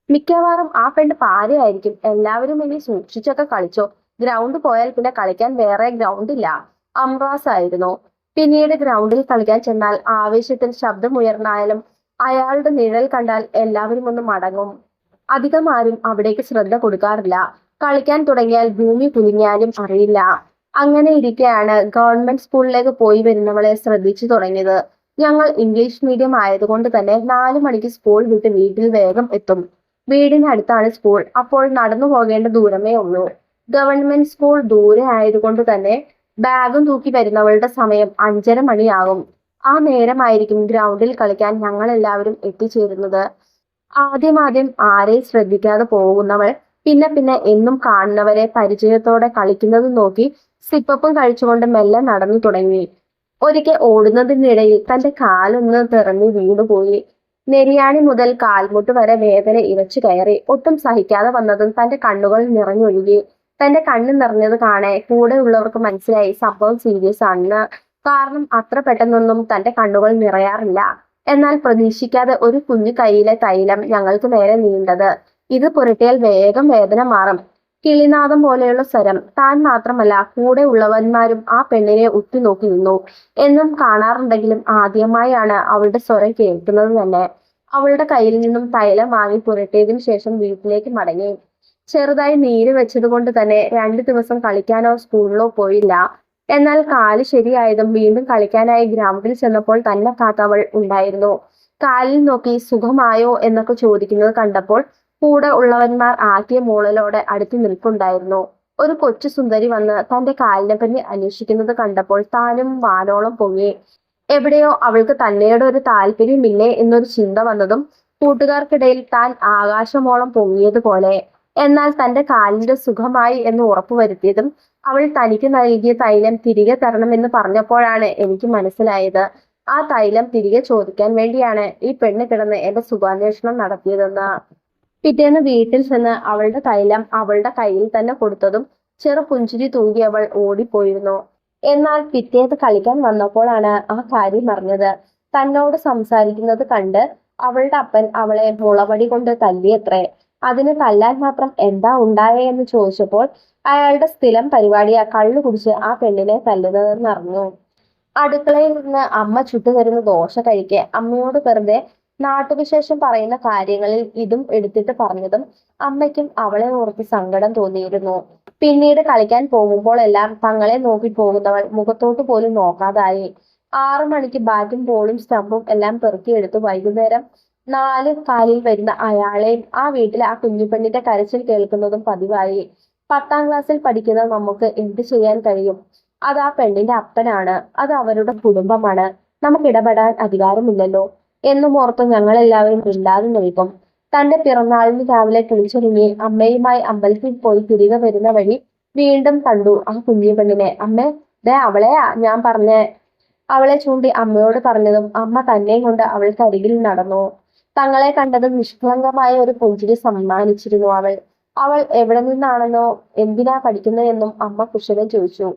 മിക്കവാറും ആ പെണ്ണ് പാരയായിരിക്കും. എല്ലാവരും ഇനി സൂക്ഷിച്ചൊക്കെ കളിച്ചോ. ഗ്രൗണ്ട് പോയാൽ പിന്നെ കളിക്കാൻ വേറെ ഗ്രൗണ്ട് ഇല്ല. അംറാസ് ആയിരുന്നു. പിന്നീട് ഗ്രൗണ്ടിൽ കളിക്കാൻ ചെന്നാൽ ആവേശത്തിൽ ശബ്ദമുയർന്നായാലും അയാളുടെ നിഴൽ കണ്ടാൽ എല്ലാവരും ഒന്ന് മടങ്ങും. അധികം ആരും അവിടേക്ക് ശ്രദ്ധ കൊടുക്കാറില്ല. കളിക്കാൻ തുടങ്ങിയാൽ ഭൂമി കുലുങ്ങിയാലും അറിയില്ല. അങ്ങനെ ഇരിക്കെയാണ് ഗവൺമെന്റ് സ്കൂളിലേക്ക് പോയി വരുന്നവളെ ശ്രദ്ധിച്ചു തുടങ്ങിയത്. ഞങ്ങൾ ഇംഗ്ലീഷ് മീഡിയം ആയതുകൊണ്ട് തന്നെ 4 മണിക്ക് സ്കൂൾ വിട്ട് വീട്ടിൽ വേഗം എത്തും. വീടിനടുത്താണ് സ്കൂൾ. അപ്പോൾ നടന്നു പോകേണ്ട ദൂരമേ ഉള്ളൂ. ഗവൺമെന്റ് സ്കൂൾ ദൂരെ ആയതുകൊണ്ട് തന്നെ ബാഗും തൂക്കി വരുന്നവളുടെ സമയം 5:30 മണിയാകും. ആ നേരമായിരിക്കും ഗ്രൗണ്ടിൽ കളിക്കാൻ ഞങ്ങൾ എല്ലാവരും എത്തിച്ചേരുന്നത്. ആദ്യം ആരെയും ശ്രദ്ധിക്കാതെ പോകുന്നവൾ പിന്നെ പിന്നെ എന്നും കാണുന്നവരെ പരിചയത്തോടെ കളിക്കുന്നത് നോക്കി സിപ്പപ്പും കഴിച്ചുകൊണ്ട് മെല്ലെ നടന്നു തുടങ്ങി. ഒരിക്കൽ ഓടുന്നതിനിടയിൽ തന്റെ കാലൊന്ന് തെറഞ്ഞു വീണുപോയി. നെരിയാണി മുതൽ കാൽമുട്ട് വരെ വേദന ഇരച്ചു കയറി. ഒട്ടും സഹിക്കാതെ വന്നതും തന്റെ കണ്ണുകൾ നിറഞ്ഞൊഴുകി. തന്റെ കണ്ണ് നിറഞ്ഞത് കാണെ കൂടെ ഉള്ളവർക്ക് മനസ്സിലായി സംഭവം സീരിയസ് ആണെന്ന്. കാരണം അത്ര പെട്ടെന്നൊന്നും തന്റെ കണ്ണുകൾ നിറയാറില്ല. എന്നാൽ പ്രതീക്ഷിക്കാതെ ഒരു കുഞ്ഞു കൈയിലെ തൈലം ഞങ്ങൾക്ക് നേരെ നീണ്ടത്. ഇത് പുരട്ടിയാൽ വേഗം വേദന മാറും. കിളിനാദം പോലെയുള്ള സ്വരം. താൻ മാത്രമല്ല കൂടെ ഉള്ളവന്മാരും ആ പെണ്ണിനെ ഉറ്റുനോക്കി നിന്നു. എന്നും കാണാറുണ്ടെങ്കിലും ആദ്യമായാണ് അവളുടെ സ്വരം കേൾക്കുന്നത് തന്നെ. അവളുടെ കയ്യിൽ നിന്നും തൈലം വാങ്ങി പുരട്ടിയതിനു ശേഷം വീട്ടിലേക്ക് മടങ്ങി. ചെറുതായി നീര് വെച്ചത് കൊണ്ട് തന്നെ 2 ദിവസം കളിക്കാനോ സ്കൂളിലോ പോയില്ല. എന്നാൽ കാല് ശരിയായതും വീണ്ടും കളിക്കാനായി ഗ്രൗണ്ടിൽ ചെന്നപ്പോൾ തന്നെ കാത്തവൾ ഉണ്ടായിരുന്നു. കാലിൽ നോക്കി സുഖമായോ എന്നൊക്കെ ചോദിക്കുന്നത് കണ്ടപ്പോൾ കൂടെ ഉള്ളവന്മാർ ആക്കിയ മൂളലോടെ അടുത്ത് നിൽപ്പുണ്ടായിരുന്നു. ഒരു കൊച്ചു സുന്ദരി വന്ന് തന്റെ കാലിനെ പറ്റി അന്വേഷിക്കുന്നത് കണ്ടപ്പോൾ താനും വാനോളം പൊങ്ങി. എവിടെയോ അവൾക്ക് തന്നയുടെ ഒരു താല്പര്യമില്ലേ എന്നൊരു ചിന്ത വന്നതും കൂട്ടുകാർക്കിടയിൽ താൻ ആകാശമോളം പൊങ്ങിയതുപോലെ. എന്നാൽ തന്റെ കാലിന്റെ സുഖമായി എന്ന് ഉറപ്പുവരുത്തിയതും അവൾ തനിക്ക് നൽകിയ തൈലം തിരികെ തരണമെന്ന് പറഞ്ഞപ്പോഴാണ് എനിക്ക് മനസ്സിലായത്. ആ തൈലം തിരികെ ചോദിക്കാൻ വേണ്ടിയാണ് ഈ പെണ്ണ് കിടന്ന് എന്റെ സുഖാന്വേഷണം നടത്തിയതെന്ന്. പിറ്റേന്ന് വീട്ടിൽ ചെന്ന് അവളുടെ തൈലം അവളുടെ കയ്യിൽ തന്നെ കൊടുത്തതും ചെറു പുഞ്ചിരി തൂങ്ങി അവൾ ഓടിപ്പോയിരുന്നു. എന്നാൽ പിറ്റേന്ന് കളിക്കാൻ വന്നപ്പോഴാണ് ആ കാര്യം അറിഞ്ഞത്. തന്നോട് സംസാരിക്കുന്നത് കണ്ട് അവളുടെ അപ്പൻ അവളെ മുളവടി കൊണ്ട് തല്ലിയത്രേ. അതിന് തല്ലാൻ മാത്രം എന്താ ഉണ്ടായേ എന്ന് ചോദിച്ചപ്പോൾ അയാളുടെ സ്ഥിരം പരിപാടിയാ കള്ളു കുടിച്ച് ആ പെണ്ണിനെ തല്ലുന്നതെന്ന് അറിഞ്ഞു. അടുക്കളയിൽ നിന്ന് അമ്മ ചുട്ടുതരുന്ന ദോശ കഴിക്കെ അമ്മയോട് വെറുതെ നാട്ടുവിശേഷം പറയുന്ന കാര്യങ്ങളിൽ ഇതും എടുത്തിട്ട് പറഞ്ഞതും അമ്മയ്ക്കും അവളെ ഓർത്ത് സങ്കടം തോന്നിയിരുന്നു. പിന്നീട് കളിക്കാൻ പോകുമ്പോൾ എല്ലാം തങ്ങളെ നോക്കി പോകുന്നവൾ മുഖത്തോട്ട് പോലും നോക്കാതായി. 6 മണിക്ക് ബാറ്റും ബോളും സ്റ്റമ്പും എല്ലാം പെറുക്കിയെടുത്ത് വൈകുന്നേരം 4 കാലിൽ വരുന്ന അയാളെയും ആ വീട്ടിലെ ആ കുഞ്ഞുപെണ്ണിന്റെ കരച്ചിൽ കേൾക്കുന്നതും പതിവായി. 10ാം ക്ലാസ്സിൽ പഠിക്കുന്ന നമുക്ക് എന്ത് ചെയ്യാൻ കഴിയും? അത് ആ പെണ്ണിന്റെ അപ്പനാണ്. അത് അവരുടെ കുടുംബമാണ്. നമുക്ക് ഇടപെടാൻ അധികാരമില്ലല്ലോ എന്നും ഓർത്ത് ഞങ്ങളെല്ലാവരും മിണ്ടാതെ നിൽക്കും. തന്റെ പിറന്നാളിന് രാവിലെ കുളിച്ചൊരുങ്ങി അമ്മയുമായി അമ്പലത്തിൽ പോയി തിരികെ വരുന്ന വഴി വീണ്ടും കണ്ടു ആ കുഞ്ഞു പെണ്ണിനെ. അമ്മേ, ദേ അവളെയാ ഞാൻ പറഞ്ഞേ. അവളെ ചൂണ്ടി അമ്മയോട് പറഞ്ഞതും അമ്മ തന്നെയും കൊണ്ട് അവൾക്ക് അരികിൽ നടന്നു. തങ്ങളെ കണ്ടതും നിഷ്കളങ്കമായ ഒരു പുഞ്ചിരി സമ്മാനിച്ചിരുന്നു അവൾ. അവൾ എവിടെ നിന്നാണെന്നോ എന്തിനാ പഠിക്കുന്നതെന്നും അമ്മ കുശലം ചോദിച്ചു.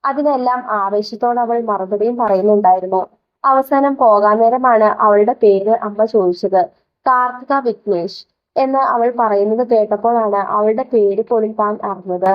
അതിനെല്ലാം ആവേശത്തോടെ അവൾ മറുപടിയും പറയുന്നുണ്ടായിരുന്നു. അവസാനം പോകാൻ നേരമാണ് അവളുടെ പേര് അമ്മ ചോദിച്ചത്. കാർത്തിക വിഘ്നേഷ് എന്ന് അവൾ പറയുന്നത് കേട്ടപ്പോഴാണ് അവളുടെ പേര് പോലും താൻ അറിഞ്ഞത്.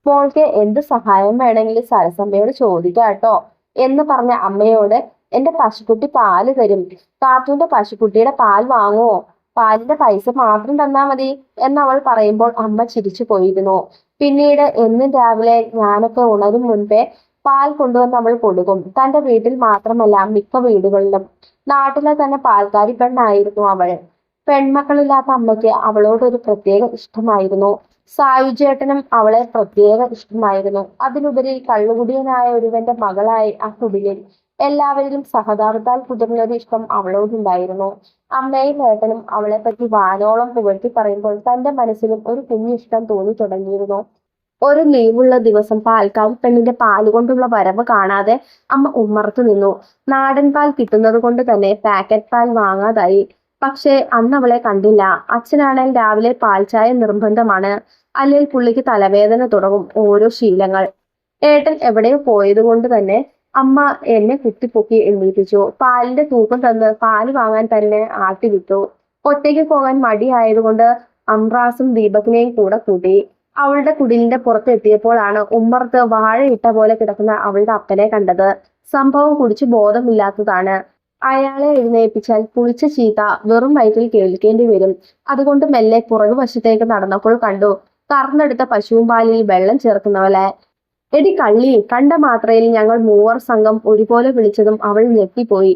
മോൾക്ക് എന്ത് സഹായം വേണമെങ്കിലും സരസമ്മയോട് ചോദിക്കാം കേട്ടോ എന്ന് പറഞ്ഞ അമ്മയോട് എന്റെ പശുക്കുട്ടി പാല് തരും, കാർട്ടൂന്റെ പശുക്കുട്ടിയുടെ പാൽ വാങ്ങുവോ, പാലിന്റെ പൈസ മാത്രം തന്നാ മതി എന്നവൾ പറയുമ്പോൾ അമ്മ ചിരിച്ചു പോയിരുന്നു. പിന്നീട് എന്നും രാവിലെ ഞാനൊക്കെ ഉണരും മുൻപേ പാൽ കൊണ്ടുവന്ന് അവൾ കൊടുക്കും. തന്റെ വീട്ടിൽ മാത്രമല്ല, മിക്ക വീടുകളിലും. നാട്ടിലെ തന്നെ പാൽക്കാരി പെണ്ണായിരുന്നു അവൾ. പെൺമക്കളില്ലാത്ത അമ്മയ്ക്ക് അവളോട് ഒരു പ്രത്യേക ഇഷ്ടമായിരുന്നു. സായുജേട്ടനും അവളെ പ്രത്യേക ഇഷ്ടമായിരുന്നു. അതിലുപരി കള്ളുകുടിയനായ ഒരുവന്റെ മകളായി ആ കുടിലിൽ എല്ലാവരിലും സഹതാപത്താൽ കുതിർന്നൊരു ഇഷ്ടം അവളോടുണ്ടായിരുന്നു. അമ്മയും ഏട്ടനും അവളെ പറ്റി വാനോളം പുകഴ്ത്തി പറയുമ്പോൾ തന്റെ മനസ്സിലും ഒരു കുഞ്ഞു ഇഷ്ടം തോന്നി തുടങ്ങിയിരുന്നു. ഒരു ലീവുള്ള ദിവസം പാൽക്കാവ് പെണ്ണിന്റെ പാലുകൊണ്ടുള്ള വരവ് കാണാതെ അമ്മ ഉമ്മറത്തു നിന്നു. നാടൻ പാൽ കിട്ടുന്നത് കൊണ്ട് തന്നെ പാക്കറ്റ് പാൽ വാങ്ങാതായി. പക്ഷേ അന്ന് അവളെ കണ്ടില്ല. അച്ഛനാണെങ്കിൽ രാവിലെ പാൽച്ചായ നിർബന്ധമാണ്, അല്ലെങ്കിൽ പുള്ളിക്ക് തലവേദന തുടങ്ങും. ഓരോ ശീലങ്ങൾ. ഏട്ടൻ എവിടെയോ പോയത് കൊണ്ട് തന്നെ അമ്മ എന്നെ കുത്തിപ്പൊക്കി എണീപ്പിച്ചു. പാലിന്റെ തൂക്കം തന്ന് പാല് വാങ്ങാൻ തന്നെ ആട്ടിവിട്ടു. ഒറ്റയ്ക്ക് പോകാൻ മടിയായതുകൊണ്ട് അംറാസും ദീപകിനെയും കൂടെ കൂട്ടി. അവളുടെ കുടിലിന്റെ പുറത്ത് എത്തിയപ്പോഴാണ് ഉമ്മറത്ത് വാഴയിട്ട പോലെ കിടക്കുന്ന അവളുടെ അപ്പനെ കണ്ടത്. സംഭവം കുടിച്ച് ബോധമില്ലാത്തതാണ്. അയാളെ എഴുന്നേൽപ്പിച്ചാൽ പുളിച്ച ചീത്ത വെറും വയറ്റിൽ കേൾക്കേണ്ടി വരും. അതുകൊണ്ട് മെല്ലെ പുറകുവശത്തേക്ക് നടന്നപ്പോൾ കണ്ടു കറന്നെടുത്ത പശുവും പാലിൽ വെള്ളം ചേർക്കുന്നവളെ. എടി കള്ളി, കണ്ട മാത്രയിൽ ഞങ്ങൾ മൂവർ സംഘം ഒരുപോലെ വിളിച്ചതും അവൾ ഞെട്ടിപ്പോയി.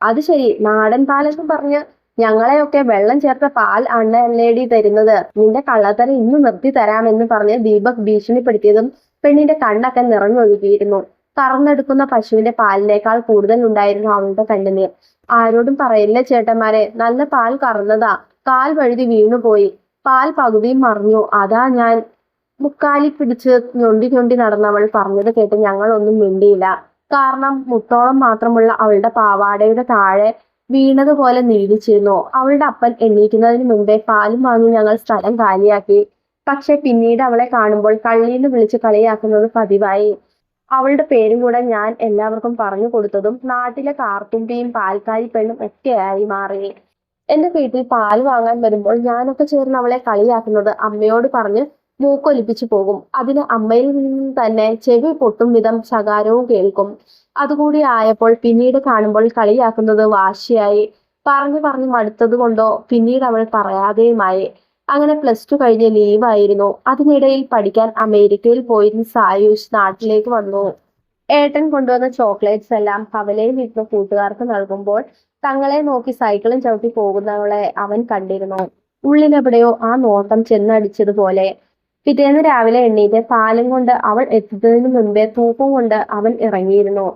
അത് ശരി, നാടൻ പാലെന്നും പറഞ്ഞ് ഞങ്ങളെയൊക്കെ വെള്ളം ചേർത്ത പാൽ അണ്ണല്ലേടി തരുന്നത്, നിന്റെ കള്ളത്തരം ഇന്ന് നിർത്തി തരാമെന്ന് പറഞ്ഞ് ദീപക് ഭീഷണിപ്പെടുത്തിയതും പെണ്ണിന്റെ കണ്ണൊക്കെ നിറഞ്ഞൊഴുകിയിരുന്നു. കറന്നെടുക്കുന്ന പശുവിന്റെ പാലിനേക്കാൾ കൂടുതൽ ഉണ്ടായിരുന്നു അവളുടെ കണ്ണുനീർ. ആരോടും പറയില്ല ചേട്ടന്മാരെ, നല്ല പാൽ കറന്നതാ, കാൽ വഴുതി വീണുപോയി, പാൽ പകുതിയും മറിഞ്ഞു, അതാ ഞാൻ. മുക്കാലി പിടിച്ച് ഞൊണ്ടി ഞൊണ്ടി നടന്നവൾ പറഞ്ഞത് കേട്ട് ഞങ്ങളൊന്നും മിണ്ടിയില്ല. കാരണം മുട്ടോളം മാത്രമുള്ള അവളുടെ പാവാടയുടെ താഴെ വീണതുപോലെ നീടിച്ചിരുന്നു. അവളുടെ അപ്പൻ എണീക്കുന്നതിന് മുമ്പേ പാലും വാങ്ങി ഞങ്ങൾ സ്ഥലം കാലിയാക്കി. പക്ഷെ പിന്നീട് അവളെ കാണുമ്പോൾ കള്ളിന്ന് വിളിച്ച് കളിയാക്കുന്നത് പതിവായി. അവളുടെ പേരും കൂടെ ഞാൻ എല്ലാവർക്കും പറഞ്ഞു കൊടുത്തതും നാട്ടിലെ കാർത്തുമ്പിയും പാൽക്കാരി പെണ്ണും ഒക്കെയായി മാറി. എന്റെ വീട്ടിൽ പാൽ വാങ്ങാൻ വരുമ്പോൾ ഞാനൊക്കെ ചേർന്ന് അവളെ കളിയാക്കുന്നത് അമ്മയോട് പറഞ്ഞ് മൂക്കൊലിപ്പിച്ചു പോകും. അതിന് അമ്മയിൽ നിന്ന് തന്നെ ചെവി പൊട്ടും വിധം ശകാരവും കേൾക്കും. അതുകൂടി ആയപ്പോൾ പിന്നീട് കാണുമ്പോൾ കളിയാക്കുന്നത് വാശിയായി. പറഞ്ഞു പറഞ്ഞു മടുത്തത് കൊണ്ടോ പിന്നീട് അവൾ പറയാതെയുമായി. അങ്ങനെ +2 കഴിഞ്ഞ് ലീവായിരുന്നു. അതിനിടയിൽ പഠിക്കാൻ അമേരിക്കയിൽ പോയിരുന്ന സായൂഷ് നാട്ടിലേക്ക് വന്നു. ഏട്ടൻ കൊണ്ടുവന്ന ചോക്ലേറ്റ്സ് എല്ലാം കവലയിൽ ഇരുന്ന കൂട്ടുകാർക്ക് നൽകുമ്പോൾ തങ്ങളെ നോക്കി സൈക്കിളും ചവിട്ടി പോകുന്നവളെ അവൻ കണ്ടിരുന്നു. ഉള്ളിലെവിടെയോ ആ നോട്ടം ചെന്നടിച്ചതുപോലെ. പിറ്റേന്ന് രാവിലെ എണ്ണീറ്റ് പാലും കൊണ്ട് അവൾ എത്തുന്നതിന് മുൻപേ തൂക്കം കൊണ്ട് അവൻ ഇറങ്ങിയിരുന്നു.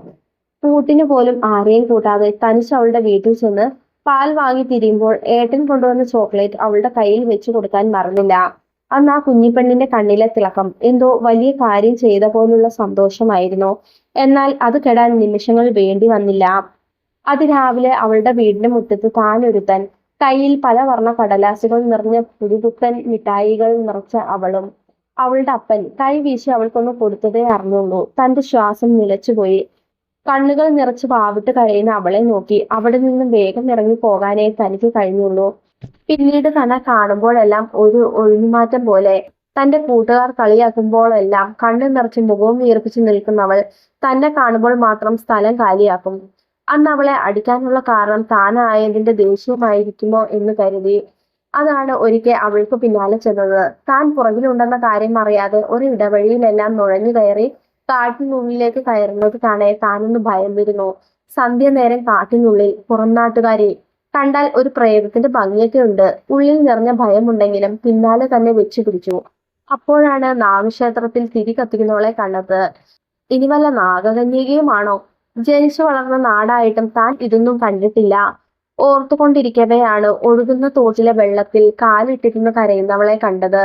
കൂട്ടിന് പോലും ആരെയും കൂട്ടാതെ തനിച്ച് അവളുടെ വീട്ടിൽ ചെന്ന് പാൽ വാങ്ങി തിരിയുമ്പോൾ ഏട്ടൻ കൊണ്ടുവന്ന ചോക്ലേറ്റ് അവളുടെ കയ്യിൽ വെച്ചു കൊടുക്കാൻ മറന്നില്ല. അന്ന് ആ കുഞ്ഞിപ്പെണ്ണിന്റെ കണ്ണിലെ തിളക്കം എന്തോ വലിയ കാര്യം ചെയ്ത പോലുള്ള സന്തോഷമായിരുന്നു. എന്നാൽ അത് കെടാൻ നിമിഷങ്ങൾ വേണ്ടി വന്നില്ല. അതിരാവിലെ അവളുടെ വീടിന്റെ മുറ്റത്ത് താനൊരുത്തൻ, കയ്യിൽ പല വർണ്ണ കടലാസുകൾ നിറഞ്ഞ പുതുപുത്തൻ മിഠായികൾ നിറച്ച അവളും. അവളുടെ അപ്പൻ കൈ വീശി അവൾക്കൊന്ന് കൊടുത്തതേ അറിഞ്ഞുള്ളൂ. തന്റെ ശ്വാസം നിലച്ചുപോയി. കണ്ണുകൾ നിറച്ച് പാവിട്ട് കരയുന്ന അവളെ നോക്കി അവിടെ നിന്നും വേഗം ഇറങ്ങി പോകാനേ തനിക്ക് കഴിഞ്ഞുള്ളൂ. പിന്നീട് തന്നെ കാണുമ്പോഴെല്ലാം ഒരു ഒഴിഞ്ഞുമാറ്റം പോലെ. തന്റെ കൂട്ടുകാർ കളിയാക്കുമ്പോഴെല്ലാം കണ്ണു നിറച്ച് മുഖവും വീർപ്പിച്ച് നിൽക്കുന്നവൾ തന്നെ കാണുമ്പോൾ മാത്രം സ്ഥലം കാലിയാക്കും. അന്ന് അവളെ അടിക്കാനുള്ള കാരണം താനായതിന്റെ ദേഷ്യമായിരിക്കുമോ എന്ന് കരുതി. അതാണ് ഒരിക്കൽ അവൾക്ക് പിന്നാലെ ചെന്നത്. താൻ പുറകിലുണ്ടെന്ന കാര്യം അറിയാതെ ഒരു ഇടവഴിയിലെല്ലാം നുഴഞ്ഞു കയറി കാട്ടിനുള്ളിലേക്ക് കയറുന്നത് കാണെ താനൊന്ന് ഭയന്നിരുന്നു. സന്ധ്യ നേരം കാട്ടിനുള്ളിൽ പുറം നാട്ടുകാരെ കണ്ടാൽ ഒരു പ്രേതത്തിന്റെ ഭംഗിയൊക്കെ ഉണ്ട്. ഉള്ളിൽ നിറഞ്ഞ ഭയമുണ്ടെങ്കിലും പിന്നാലെ തന്നെ വെച്ചു പിടിച്ചു. അപ്പോഴാണ് നാഗക്ഷേത്രത്തിൽ തിരി കത്തിക്കുന്നവളെ കണ്ടത്. ഇനി വല്ല നാഗകന്യകയുമാണോ? ജനിച്ചു വളർന്ന നാടായിട്ടും താൻ ഇതൊന്നും കണ്ടിട്ടില്ല. ഓർത്തുകൊണ്ടിരിക്കവെയാണ് ഒഴുകുന്ന തോട്ടിലെ വെള്ളത്തിൽ കാലിട്ടിരുന്ന് കരയുന്നവളെ കണ്ടത്.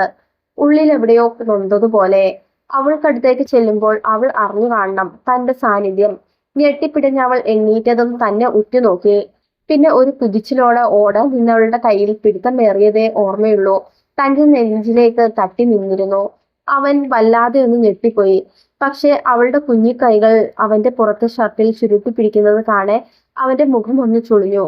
ഉള്ളിലെവിടെയോ നൊന്തതുപോലെ. അവൾക്കടുത്തേക്ക് ചെല്ലുമ്പോൾ അവൾ അറിഞ്ഞു കാണണം തന്റെ സാന്നിധ്യം. ഞെട്ടിപ്പിടിഞ്ഞ് അവൾ എണ്ണീറ്റതും തന്നെ ഉറ്റുനോക്കി. പിന്നെ ഒരു കുതിച്ചിലോടെ ഓടാൻ നിന്നവളുടെ കയ്യിൽ പിടുത്തമേറിയതേ ഓർമ്മയുള്ളൂ. തന്റെ നെഞ്ചിലേക്ക് തട്ടി നിന്നിരുന്നു. അവൻ വല്ലാതെ ഒന്ന് ഞെട്ടിപ്പോയി. പക്ഷെ അവളുടെ കുഞ്ഞിക്കൈകൾ അവന്റെ പുറത്തെ ഷർട്ടിൽ ചുരുട്ടി പിടിക്കുന്നത് കാണെ അവന്റെ മുഖം ഒന്ന് ചുളിഞ്ഞു.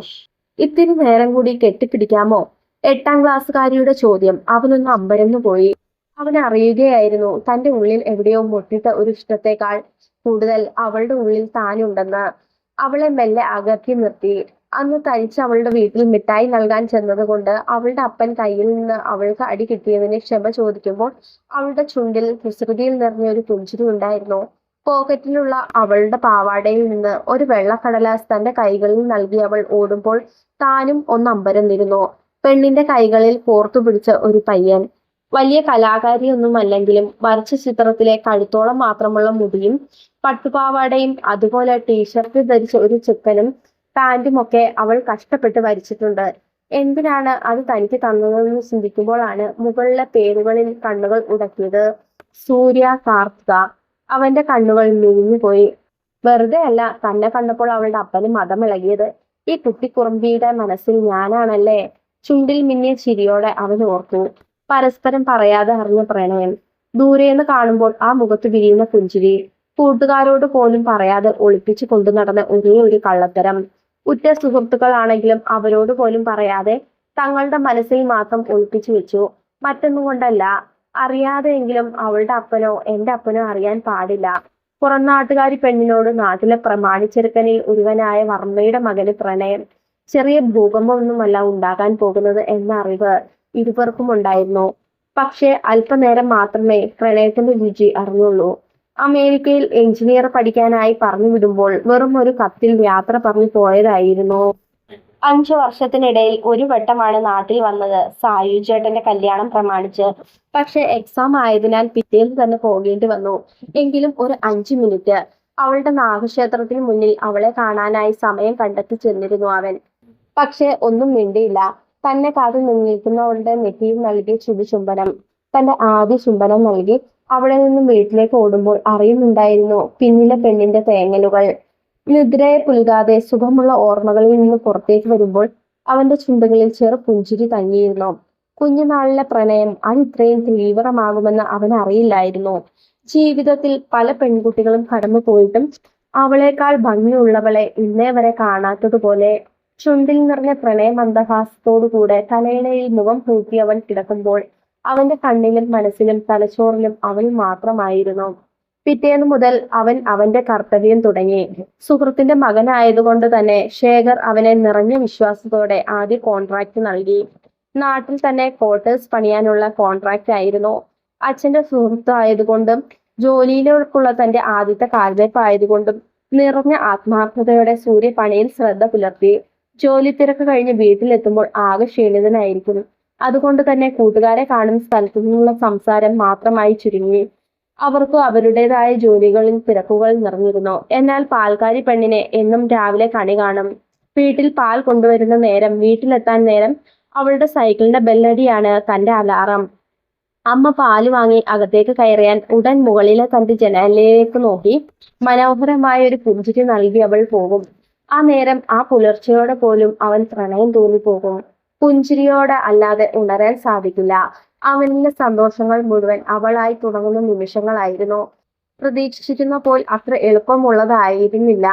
ഇത്തിരി നേരം കൂടി കെട്ടിപ്പിടിക്കാമോ? 8ാം ക്ലാസ്സുകാരിയുടെ ചോദ്യം അവനൊന്ന് അമ്പരന്നു പോയി. അവൻ അറിയുകയായിരുന്നു തന്റെ ഉള്ളിൽ എവിടെയോ മുട്ടിട്ട ഒരു ഇഷ്ടത്തെക്കാൾ കൂടുതൽ അവളുടെ ഉള്ളിൽ താനുണ്ടെന്ന്. അവളെ മെല്ലെ അകറ്റി നിർത്തി. അന്ന് തനിച്ച് അവളുടെ വീട്ടിൽ മിഠായി നൽകാൻ ചെന്നതുകൊണ്ട് അവളുടെ അപ്പൻ കയ്യിൽ നിന്ന് അവൾക്ക് അടി കിട്ടിയതിന് ക്ഷമ ചോദിക്കുമ്പോൾ അവളുടെ ചുണ്ടിൽ കുസൃതിയിൽ നിറഞ്ഞൊരു പുഞ്ചിരി ഉണ്ടായിരുന്നു. പോക്കറ്റിലുള്ള അവളുടെ പാവാടയിൽ നിന്ന് ഒരു വെള്ളക്കടലാസ് തന്റെ കൈകളിൽ നൽകി അവൾ ഓടുമ്പോൾ താനും ഒന്ന് അമ്പരന്നിരുന്നു. പെണ്ണിന്റെ കൈകളിൽ കോർത്തു പിടിച്ച ഒരു പയ്യൻ. വലിയ കലാകാരിയൊന്നുമല്ലെങ്കിലും വരച്ച ചിത്രത്തിലെ കഴുത്തോളം മാത്രമുള്ള മുടിയും പട്ടുപാവാടയും അതുപോലെ ടീഷർട്ട് ധരിച്ച ഒരു ചെക്കനും പാന്റുമൊക്കെ അവൾ കഷ്ടപ്പെട്ട് വരച്ചിട്ടുണ്ട്. എന്തിനാണ് അത് തനിക്ക് തന്നതെന്ന് ചിന്തിക്കുമ്പോഴാണ് മുകളിലെ പേരുകളിൽ കണ്ണുകൾ ഉടക്കിയത്. സൂര്യ കാർത്തിക. അവന്റെ കണ്ണുകൾ മിഴിഞ്ഞുപോയി. വെറുതെ അല്ല തന്നെ കണ്ടപ്പോൾ അവളുടെ അപ്പന് മതമിളകിയത്. ഈ കുട്ടിക്കുറുമ്പിയുടെ മനസ്സിൽ ഞാനാണല്ലേ. ചുണ്ടിൽ മിന്നിയ ചിരിയോടെ അവൻ ഓർത്തു. പരസ്പരം പറയാതെ അറിഞ്ഞ പ്രണയം. ദൂരെന്ന് കാണുമ്പോൾ ആ മുഖത്ത് വിരിയുന്ന പുഞ്ചിരി. കൂട്ടുകാരോട് പോലും പറയാതെ ഒളിപ്പിച്ചു കൊണ്ടു നടന്ന ഒരേ ഒരു കള്ളത്തരം. ഉറ്റ സുഹൃത്തുക്കളാണെങ്കിലും അവരോട് പോലും പറയാതെ തങ്ങളുടെ മനസ്സിൽ മാത്രം ഒളിപ്പിച്ചു വെച്ചു. മറ്റൊന്നും കൊണ്ടല്ല, അറിയാതെയെങ്കിലും അവളുടെ അപ്പനോ എന്റെ അപ്പനോ അറിയാൻ പാടില്ല. പുറം നാട്ടുകാരി പെണ്ണിനോട് നാട്ടിലെ പ്രമാണിച്ചെറുക്കനിൽ ഒരുവനായ വർമ്മയുടെ മകന് പ്രണയം. ചെറിയ ഭൂകമ്പമൊന്നുമല്ല ഉണ്ടാകാൻ പോകുന്നത് എന്ന അറിവ് ഇരുവർക്കും ഉണ്ടായിരുന്നു. പക്ഷെ അല്പനേരം മാത്രമേ പ്രണയത്തിന്റെ രുചി അറിഞ്ഞുള്ളൂ. അമേരിക്കയിൽ എഞ്ചിനീയർ പഠിക്കാനായി പറഞ്ഞു വിടുമ്പോൾ വെറും ഒരു കത്തിൽ യാത്ര പറഞ്ഞു പോയതായിരുന്നു. 5 വർഷത്തിനിടയിൽ ഒരു വട്ടമാണ് നാട്ടിൽ വന്നത്, സായു ചേട്ടന്റെ കല്യാണം പ്രമാണിച്ച്. പക്ഷെ എക്സാം ആയതിനാൽ പിറ്റേന്ന് തന്നെ പോകേണ്ടി വന്നു. എങ്കിലും ഒരു 5 മിനിറ്റ് അവളുടെ നാഗക്ഷേത്രത്തിന് മുന്നിൽ അവളെ കാണാനായി സമയം കണ്ടെത്തി ചെന്നിരുന്നു അവൻ. പക്ഷെ ഒന്നും മിണ്ടിയില്ല. തന്നെ കാത്തു നിൽക്കുന്നവളുടെ നെറ്റിയിൽ നൽകിയ ചുടുചുംബനം, തന്റെ ആദ്യ ചുംബനം നൽകി അവിടെ നിന്നും വീട്ടിലേക്ക് ഓടുമ്പോൾ അറിയുന്നുണ്ടായിരുന്നു പിന്നിലെ പെണ്ണിന്റെ തേങ്ങലുകൾ. നിദ്രയെ പുൽകാതെ സുഖമുള്ള ഓർമ്മകളിൽ നിന്ന് പുറത്തേക്ക് വരുമ്പോൾ അവന്റെ ചുണ്ടുകളിൽ ചെറു പുഞ്ചിരി തങ്ങിയിരുന്നു. കുഞ്ഞുനാളിലെ പ്രണയം അതിത്രയും തീവ്രമാകുമെന്ന് അവൻ അറിയില്ലായിരുന്നു. ജീവിതത്തിൽ പല പെൺകുട്ടികളും കടന്നു പോയിട്ടും അവളേക്കാൾ ഭംഗിയുള്ളവളെ ഇന്നേ വരെ കാണാത്തതുപോലെ ചുണ്ടിൽ നിറഞ്ഞ പ്രണയമന്ദഹാസത്തോടുകൂടെ തലയിണയിൽ മുഖം പൂട്ടി അവൻ കിടക്കുമ്പോൾ അവന്റെ കണ്ണിലും മനസ്സിലും തലച്ചോറിലും അവൾ മാത്രമായിരുന്നു. പിറ്റേന്ന് മുതൽ അവൻ അവന്റെ കർത്തവ്യം തുടങ്ങി. സുഹൃത്തിന്റെ മകനായതുകൊണ്ട് തന്നെ ശേഖർ അവനെ നിറഞ്ഞ വിശ്വാസത്തോടെ ആദ്യ കോൺട്രാക്ട് നൽകി. നാട്ടിൽ തന്നെ ക്വാർട്ടേഴ്സ് പണിയാനുള്ള കോൺട്രാക്ട് ആയിരുന്നു. അച്ഛന്റെ സുഹൃത്ത് ആയതുകൊണ്ടും ജോലിയിലേക്കുള്ള തന്റെ ആദ്യത്തെ കാൽവെപ്പ് ആയതുകൊണ്ടും നിറഞ്ഞ ആത്മാർത്ഥതയോടെ സൂര്യ പണിയിൽ ശ്രദ്ധ പുലർത്തി. ജോലി തിരക്ക് കഴിഞ്ഞ് വീട്ടിലെത്തുമ്പോൾ ആകെ ക്ഷീണിതനായിരിക്കും. അതുകൊണ്ട് തന്നെ കൂട്ടുകാരെ കാണുന്ന സ്ഥലത്തു നിന്നുള്ള സംസാരം മാത്രമായി ചുരുങ്ങി. അവർക്കും അവരുടേതായ ജോലികളിൽ തിരക്കുകൾ നിറഞ്ഞിരുന്നു. എന്നാൽ പാൽക്കാരി പെണ്ണിനെ എന്നും രാവിലെ കണി കാണും. വീട്ടിൽ പാൽ കൊണ്ടുവരുന്ന നേരം, വീട്ടിലെത്താൻ നേരം അവളുടെ സൈക്കിളിന്റെ ബെല്ലടിയാണ് തന്റെ അലാറം. അമ്മ പാല് വാങ്ങി അകത്തേക്ക് കയറിയാൻ ഉടൻ മുകളിലെ തന്റെ ജനാലയിലേക്ക് നോക്കി മനോഹരമായ ഒരു പുഞ്ചിരി നൽകി അവൾ പോകും. ആ നേരം, ആ പുലർച്ചയോടെ പോലും അവൻ പ്രണയം തോന്നിപ്പോകും. പുഞ്ചിരിയോടെ അല്ലാതെ ഉണരാൻ സാധിക്കില്ല. അവനിലെ സന്തോഷങ്ങൾ മുഴുവൻ അവളായി തുടങ്ങുന്ന നിമിഷങ്ങളായിരുന്നു. പ്രതീക്ഷിച്ചിരുന്ന പോൽ അത്ര എളുപ്പമുള്ളതായിരുന്നില്ല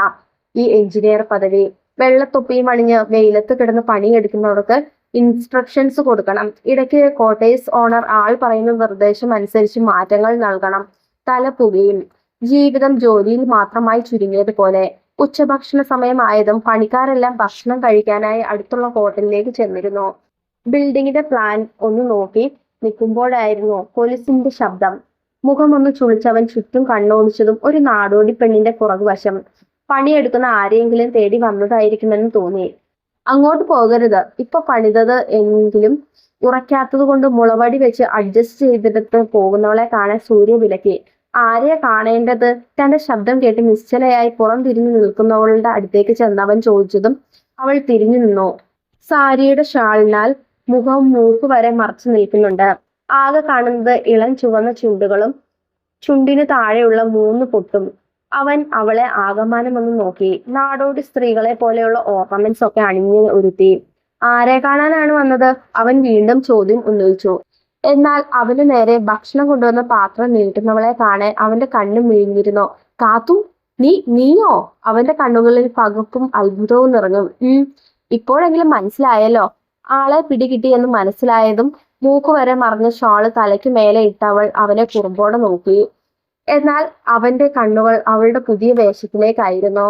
ഈ എഞ്ചിനീയർ പദവി. വെള്ളത്തൊപ്പിയും അണിഞ്ഞ് വെയിലത്ത് കിടന്ന് പണിയെടുക്കുന്നവർക്ക് ഇൻസ്ട്രക്ഷൻസ് കൊടുക്കണം. ഇടയ്ക്ക് കോട്ടേഴ്സ് ഓണർ ആൾ പറയുന്ന നിർദ്ദേശം അനുസരിച്ച് മാറ്റങ്ങൾ നൽകണം. തല പുകയും. ജീവിതം ജോലിയിൽ മാത്രമായി ചുരുങ്ങിയതുപോലെ. ഉച്ചഭക്ഷണ സമയമായതും പണിക്കാരെല്ലാം ഭക്ഷണം കഴിക്കാനായി അടുത്തുള്ള ഹോട്ടലിലേക്ക് ചെന്നിരുന്നു. ബിൽഡിങ്ങിന്റെ പ്ലാൻ ഒന്ന് നോക്കി നിൽക്കുമ്പോഴായിരുന്നു പോലീസിന്റെ ശബ്ദം. മുഖമൊന്ന് ചുളിച്ചവൻ ചുറ്റും കണ്ണോടിച്ചതും ഒരു നാടോടി പെണ്ണിന്റെ പുറകുവശം. പണിയെടുക്കുന്ന ആരെയെങ്കിലും തേടി വന്നതായിരിക്കുമെന്ന് തോന്നി. അങ്ങോട്ട് പോകരുത്, ഇപ്പൊ പണിതത് എങ്കിലും ഉറക്കാത്തത് കൊണ്ട് മുളവടി വെച്ച് അഡ്ജസ്റ്റ് ചെയ്തെടുത്ത് പോകുന്നവളെ കാണാൻ സൂര്യ വിലക്കി. ആരെയാ കാണേണ്ടത്? തന്റെ ശബ്ദം കേട്ട് നിശ്ചലയായി പുറം തിരിഞ്ഞു നിൽക്കുന്നവളുടെ അടുത്തേക്ക് ചെന്നവൻ ചോദിച്ചതും അവൾ തിരിഞ്ഞു നിന്നു. സാരിയുടെ ഷാളിനാൽ മുഖം മൂക്ക് വരെ മറച്ചു നിൽക്കുന്നുണ്ട്. ആകെ കാണുന്നത് ഇളം ചുവന്ന ചുണ്ടുകളും ചുണ്ടിന് താഴെയുള്ള 3 പൊട്ടും. അവൻ അവളെ ആകമാനമൊന്ന് നോക്കി. നാടോടി സ്ത്രീകളെ പോലെയുള്ള ഓർണമെന്റ്സ് ഒക്കെ അണിഞ്ഞു ഒരുത്തി. ആരെ കാണാനാണ് വന്നത്? അവൻ വീണ്ടും ചോദ്യം ഉന്നയിച്ചു. എന്നാൽ അവന് നേരെ ഭക്ഷണം കൊണ്ടുവന്ന പാത്രം നീട്ടുന്നവളെ കാണാൻ അവന്റെ കണ്ണു മിഴിഞ്ഞിരുന്നു. കാത്തു, നീയോ? അവന്റെ കണ്ണുകളിൽ പകപ്പും അത്ഭുതവും നിറഞ്ഞു. ഇപ്പോഴെങ്കിലും മനസ്സിലായല്ലോ. ആളെ പിടികിട്ടിയെന്ന് മനസ്സിലായതും മൂക്ക് വരെ മറഞ്ഞ ഷാള് തലയ്ക്ക് മേലെ ഇട്ടവൾ അവനെ കുറുമ്പോടെ നോക്കി. എന്നാൽ അവന്റെ കണ്ണുകൾ അവളുടെ പുതിയ വേഷത്തിലേക്കായിരുന്നു.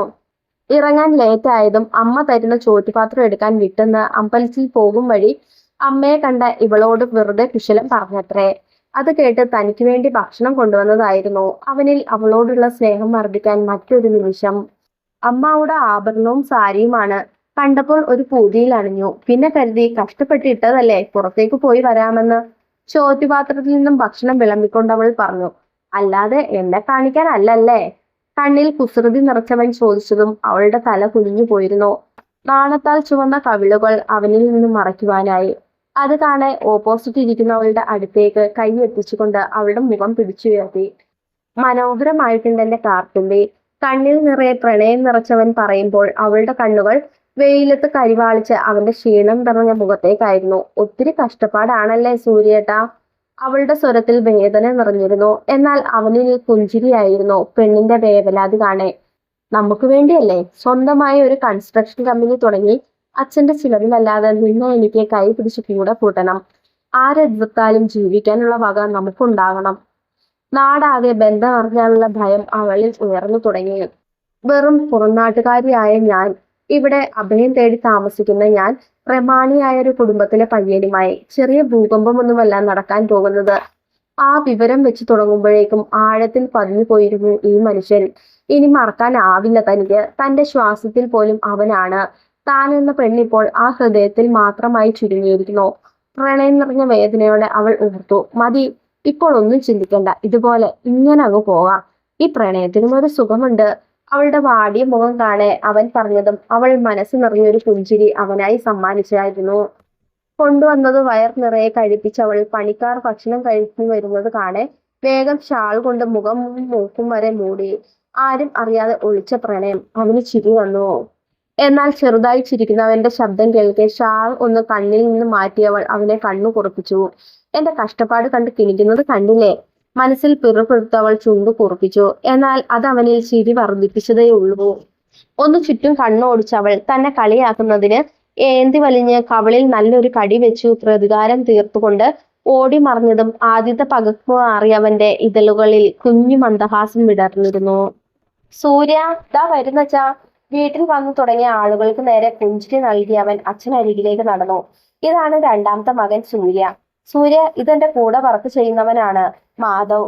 ഇറങ്ങാൻ ലേറ്റായതും അമ്മ തരുന്ന ചോറ്റുപാത്രം എടുക്കാൻ വിട്ടെന്ന് അമ്പലത്തിൽ പോകും വഴി അമ്മയെ കണ്ട ഇവളോട് വെറുതെ കുശലം പറഞ്ഞത്രേ. അത് കേട്ട് തനിക്ക് വേണ്ടി ഭക്ഷണം കൊണ്ടുവന്നതായിരുന്നു. അവനിൽ അവളോടുള്ള സ്നേഹം വർദ്ധിക്കാൻ മറ്റൊരു നിമിഷം. അമ്മാവുടെ ആഭരണവും സാരിയുമാണ്. കണ്ടപ്പോൾ ഒരു പൂതിയിൽ അണിഞ്ഞു. പിന്നെ കരുതി കഷ്ടപ്പെട്ടിട്ടതല്ലേ, പുറത്തേക്ക് പോയി വരാമെന്ന്. ചോറ്റുപാത്രത്തിൽ നിന്നും ഭക്ഷണം വിളമ്പിക്കൊണ്ട് അവൾ പറഞ്ഞു. അല്ലാതെ എന്നെ കാണിക്കാൻ അല്ലല്ലേ? കണ്ണിൽ കുസൃതി നിറച്ചവൻ ചോദിച്ചതും അവളുടെ തല കുനിഞ്ഞു പോയിരുന്നു. നാണത്താൽ ചുവന്ന കവിളുകൾ അവനിൽ നിന്നും മറയ്ക്കുവാനായി. അത് കാണെ ഓപ്പോസിറ്റ് ഇരിക്കുന്നവളുടെ അടുത്തേക്ക് കൈ എത്തിച്ചുകൊണ്ട് അവളുടെ മുഖം പിടിച്ചുയർത്തി. മനോഹരമായിട്ടുണ്ട് എന്റെ കാർത്തുമ്പി. കണ്ണിൽ നിറയെ പ്രണയം നിറച്ചവൻ പറയുമ്പോൾ അവളുടെ കണ്ണുകൾ വെയിലത്ത് കരിവാളിച്ച് അവന്റെ ക്ഷീണം നിറഞ്ഞ മുഖത്തേക്കായിരുന്നു. ഒത്തിരി കഷ്ടപ്പാടാണല്ലേ സൂര്യേട്ടാ? അവളുടെ സ്വരത്തിൽ വേദന നിറഞ്ഞിരുന്നു. എന്നാൽ അവനിൽ പുഞ്ചിരിയായിരുന്നു. പെണ്ണിന്റെ വേവലാതി കാണെ. നമുക്ക് വേണ്ടിയല്ലേ? സ്വന്തമായി ഒരു കൺസ്ട്രക്ഷൻ കമ്പനി തുടങ്ങി അച്ഛന്റെ ചിലവിലല്ലാതെ നിന്ന് എനിക്ക് കൈ പിടിച്ച് കൂടെ കൂട്ടണം. ആരെതിർത്താലും ജീവിക്കാനുള്ള വക നമുക്കുണ്ടാകണം. നാടാകെ ബന്ധം അറിഞ്ഞാലുള്ള ഭയം അവളിൽ ഉയർന്നു തുടങ്ങി. വെറും പുറംനാട്ടുകാരിയായ ഞാൻ, ഇവിടെ അഭയം തേടി താമസിക്കുന്ന ഞാൻ, പ്രമാണിയായ ഒരു കുടുംബത്തിലെ പയ്യനുമായി ചെറിയ ഭൂകമ്പമൊന്നുമല്ല നടക്കാൻ പോകുന്നത്. ആ വിവരം വെച്ച് തുടങ്ങുമ്പോഴേക്കും ആഴത്തിൽ പതിഞ്ഞു പോയിരുന്നു ഈ മനുഷ്യൻ. ഇനി മറക്കാനാവില്ല തനിക്ക്. തന്റെ ശ്വാസത്തിൽ പോലും അവനാണ്. താൻ എന്ന പെണ്ണിപ്പോൾ ആ ഹൃദയത്തിൽ മാത്രമായി ചുരുങ്ങിയിരിക്കുന്നു. പ്രണയം നിറഞ്ഞ വേദനയോടെ അവൾ ഓർത്തു. മതി, ഇപ്പോൾ ഒന്നും ചിന്തിക്കണ്ട. ഇതുപോലെ ഇങ്ങനെ അങ്ങ് പോകാം. ഈ പ്രണയത്തിനും ഒരു സുഖമുണ്ട്. അവളുടെ വാടിയ മുഖം കാണെ അവൻ പറഞ്ഞതും അവൾ മനസ്സ് നിറഞ്ഞൊരു പുഞ്ചിരി അവനായി സമ്മാനിച്ചായിരുന്നു. കൊണ്ടുവന്നത് വയർ നിറയെ കഴിപ്പിച്ചവൾ പണിക്കാർ ഭക്ഷണം കഴിച്ചു വരുന്നത് കാണെ വേഗം ഷാൾ കൊണ്ട് മുഖം മൂക്കും വരെ മൂടി. ആരും അറിയാതെ ഒളിച്ച പ്രണയം. അവന് ചിരി വന്നു. എന്നാൽ ചെറുതായി ചിരിക്കുന്നവന്റെ ശബ്ദം കേൾക്കെ ഷാൾ ഒന്ന് കണ്ണിൽ നിന്ന് മാറ്റിയവൾ അവനെ കണ്ണു കുറിപ്പിച്ചു. എന്റെ കഷ്ടപ്പാട് കണ്ട് കിണിക്കുന്നത് കണ്ടില്ലേ? മനസ്സിൽ പിറുപിറുത്തവൾ ചുണ്ടു കുറിപ്പിച്ചു. എന്നാൽ അത് അവനിൽ ചിരി വർദ്ധിപ്പിച്ചതേ ഉള്ളൂ. ഒന്ന് ചുറ്റും കണ്ണോടിച്ചവൾ തന്നെ കളിയാക്കുന്നതിന് ഏന്തി വലിഞ്ഞ് കവളിൽ നല്ലൊരു കടി വെച്ചു പ്രതികാരം തീർത്തുകൊണ്ട് ഓടി മറിഞ്ഞതും ആദ്യത്തെ പകപ്പ് മാറിയവന്റെ ഇതളുകളിൽ കുഞ്ഞു മന്ദഹാസം വിടർന്നിരുന്നു. സൂര്യ, ദാ വരുന്നച്ചാ. വീട്ടിൽ വന്നു തുടങ്ങിയ ആളുകൾക്ക് നേരെ പുഞ്ചിരി നൽകി അവൻ അച്ഛനരികിലേക്ക് നടന്നു. ഇതാണ് രണ്ടാമത്തെ മകൻ സൂര്യ. സൂര്യ, ഇതെന്റെ കൂടെ വർക്ക് ചെയ്യുന്നവനാണ് മാധവ്.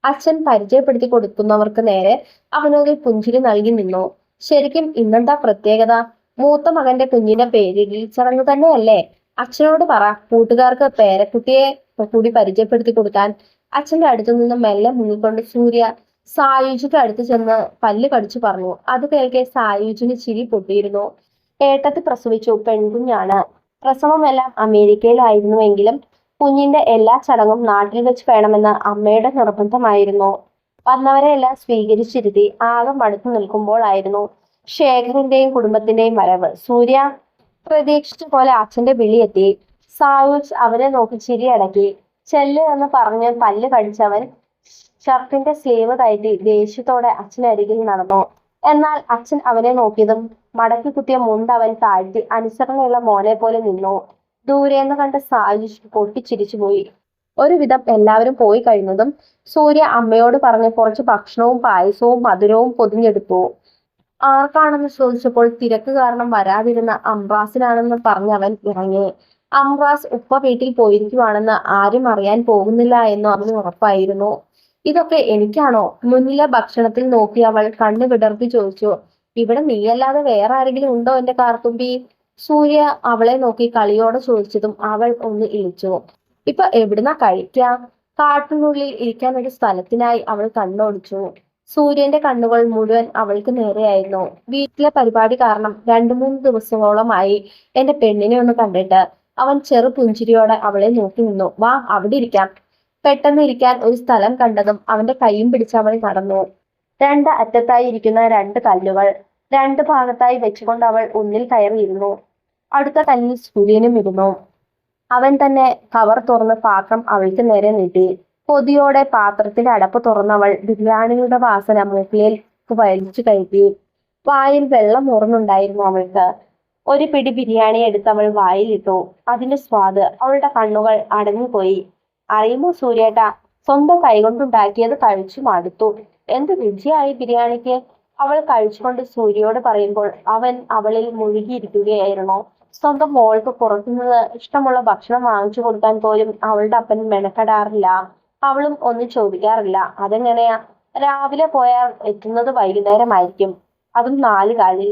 അച്ഛൻ പരിചയപ്പെടുത്തി കൊടുക്കുന്നവർക്ക് നേരെ അവനൊരു പുഞ്ചിരി നൽകി നിന്നു. ശരിക്കും ഇന്നെന്താ പ്രത്യേകത? മൂത്ത മകന്റെ കുഞ്ഞിന്റെ പേരിടൽ ചടങ്ങ് തന്നെയല്ലേ? അച്ഛനോട് പറ കൂട്ടുകാർക്ക് പേരക്കുട്ടിയെ കൂടി പരിചയപ്പെടുത്തി കൊടുക്കാൻ. അച്ഛന്റെ അടുത്തു നിന്ന് മെല്ലെ മുങ്ങിക്കൊണ്ട് സൂര്യ സായുജിക്ക് അടുത്ത് ചെന്ന് പല്ല് കടിച്ചു പറഞ്ഞു. അത് കേൾക്കെ സായുജിന് ചിരി പൊട്ടിയിരുന്നു. ഏട്ടത്തി പ്രസവിച്ചു, പെൺകുഞ്ഞാണ്. പ്രസവമെല്ലാം അമേരിക്കയിലായിരുന്നുവെങ്കിലും കുഞ്ഞിന്റെ എല്ലാ ചടങ്ങും നാട്ടിൽ വെച്ച് വേണമെന്ന് അമ്മയുടെ നിർബന്ധമായിരുന്നു. വന്നവരെ എല്ലാം സ്വീകരിച്ചിരുത്തി ആകെ മടുത്തു നിൽക്കുമ്പോഴായിരുന്നു ശേഖരന്റെയും കുടുംബത്തിന്റെയും വരവ്. സൂര്യ, പ്രതീക്ഷിച്ച പോലെ അച്ഛന്റെ വിളിയെത്തി. സായുജ് അവരെ നോക്കി ചിരി അടക്കി. ചെല്ല് എന്ന് പറഞ്ഞ് പല്ല് കടിച്ചവൻ ഷർട്ടിന്റെ സ്ലീവ് കയറ്റി ദേഷ്യത്തോടെ അച്ഛനരികിൽ നടന്നു. എന്നാൽ അച്ഛൻ അവനെ നോക്കിയതും മടക്കി കുത്തിയ മുണ്ട് അവൻ താഴ്ത്തി അനുസരണയുള്ള മോനെ പോലെ നിന്നു. ദൂരെന്ന് കണ്ട സായുജ് പൊട്ടിച്ചിരിച്ചുപോയി. ഒരുവിധം എല്ലാവരും പോയി കഴിഞ്ഞതും സൂര്യ അമ്മയോട് പറഞ്ഞ് കുറച്ച് ഭക്ഷണവും പായസവും മധുരവും പൊതിഞ്ഞെടുത്തു. ആർക്കാണെന്ന് ചോദിച്ചപ്പോൾ തിരക്ക് കാരണം വരാതിരുന്ന അംബ്രാസിനാണെന്ന് പറഞ്ഞവൻ ഇറങ്ങി. അംബ്രാസ് ഉപ്പ വീട്ടിൽ പോയിരിക്കുവാണെന്ന് ആരും അറിയാൻ പോകുന്നില്ല എന്ന് അവന് ഉറപ്പായിരുന്നു. ഇതൊക്കെ എനിക്കാണോ? മുന്നിലെ ഭക്ഷണത്തിൽ നോക്കി അവൾ കണ്ണു വിടർത്തി ചോദിച്ചു. ഇവിടെ നീയല്ലാതെ വേറെ ആരെങ്കിലും ഉണ്ടോ എന്റെ കാർത്തുമ്പി? സൂര്യ അവളെ നോക്കി കളിയോടെ ചോദിച്ചതും അവൾ ഒന്ന് ഇളിച്ചു. ഇപ്പൊ എവിടുന്നാ കഴിക്കുക? കാട്ടിനുള്ളിൽ ഇരിക്കാൻ ഒരു സ്ഥലത്തിനായി അവൾ കണ്ണോടിച്ചു. സൂര്യന്റെ കണ്ണുകൾ മുഴുവൻ അവൾക്ക് നേരെയായിരുന്നു. വീട്ടിലെ പരിപാടി കാരണം 2-3 ദിവസങ്ങളോളമായി എന്റെ പെണ്ണിനെ ഒന്ന് കണ്ടിട്ട്. അവൻ ചെറു പുഞ്ചിരിയോടെ അവളെ നോക്കി നിന്നു. വാ, അവിടെ ഇരിക്കാം. പെട്ടെന്ന് ഇരിക്കാൻ ഒരു സ്ഥലം കണ്ടതും അവന്റെ കൈയും പിടിച്ച് അവൾ നടന്നു. 2 അറ്റത്തായി ഇരിക്കുന്ന 2 കല്ലുകൾ 2 ഭാഗത്തായി വെച്ചുകൊണ്ട് അവൾ ഒന്നിൽ കയറിയിരുന്നു. അടുത്ത കല്ലിൽ സൂര്യനും ഇരുന്നു. അവൻ തന്നെ കവർ തുറന്ന് പാത്രം അവൾക്ക് നേരെ നീട്ടി. കൊതിയോടെ പാത്രത്തിന്റെ അടപ്പ് തുറന്നവൾ ബിരിയാണിയുടെ വാസന മൂക്കിലേക്ക് വലിച്ചു കയറ്റി. വായിൽ വെള്ളം ഊർന്നുണ്ടായിരുന്നു അവൾക്ക്. ഒരു പിടി ബിരിയാണി എടുത്തവൾ വായിലിട്ടു. അതിന്റെ സ്വാദ് അവളുടെ കണ്ണുകൾ അടഞ്ഞുപോയി. അറിയുമോ സൂര്യേട്ടാ, സ്വന്തം കൈകൊണ്ടുണ്ടാക്കിയത് കഴിച്ചു മടുത്തു. എന്ത് രുചിയായി ബിരിയാണിക്ക്. അവൾ കഴിച്ചുകൊണ്ട് സൂര്യയോട് പറയുമ്പോൾ അവൻ അവളിൽ മുഴുകിയിരിക്കുകയായിരുന്നു. സ്വന്തം മോൾക്ക് പുറത്തുനിന്ന് ഇഷ്ടമുള്ള ഭക്ഷണം വാങ്ങിച്ചു കൊടുക്കാൻ പോലും അവളുടെ അപ്പൻ മെനക്കെടാറില്ല. അവളും ഒന്നും ചോദിക്കാറില്ല. അതെങ്ങനെയാ? രാവിലെ പോയാൽ എത്തുന്നത് വൈകുന്നേരമായിരിക്കും, അതും 4 കാലിൽ.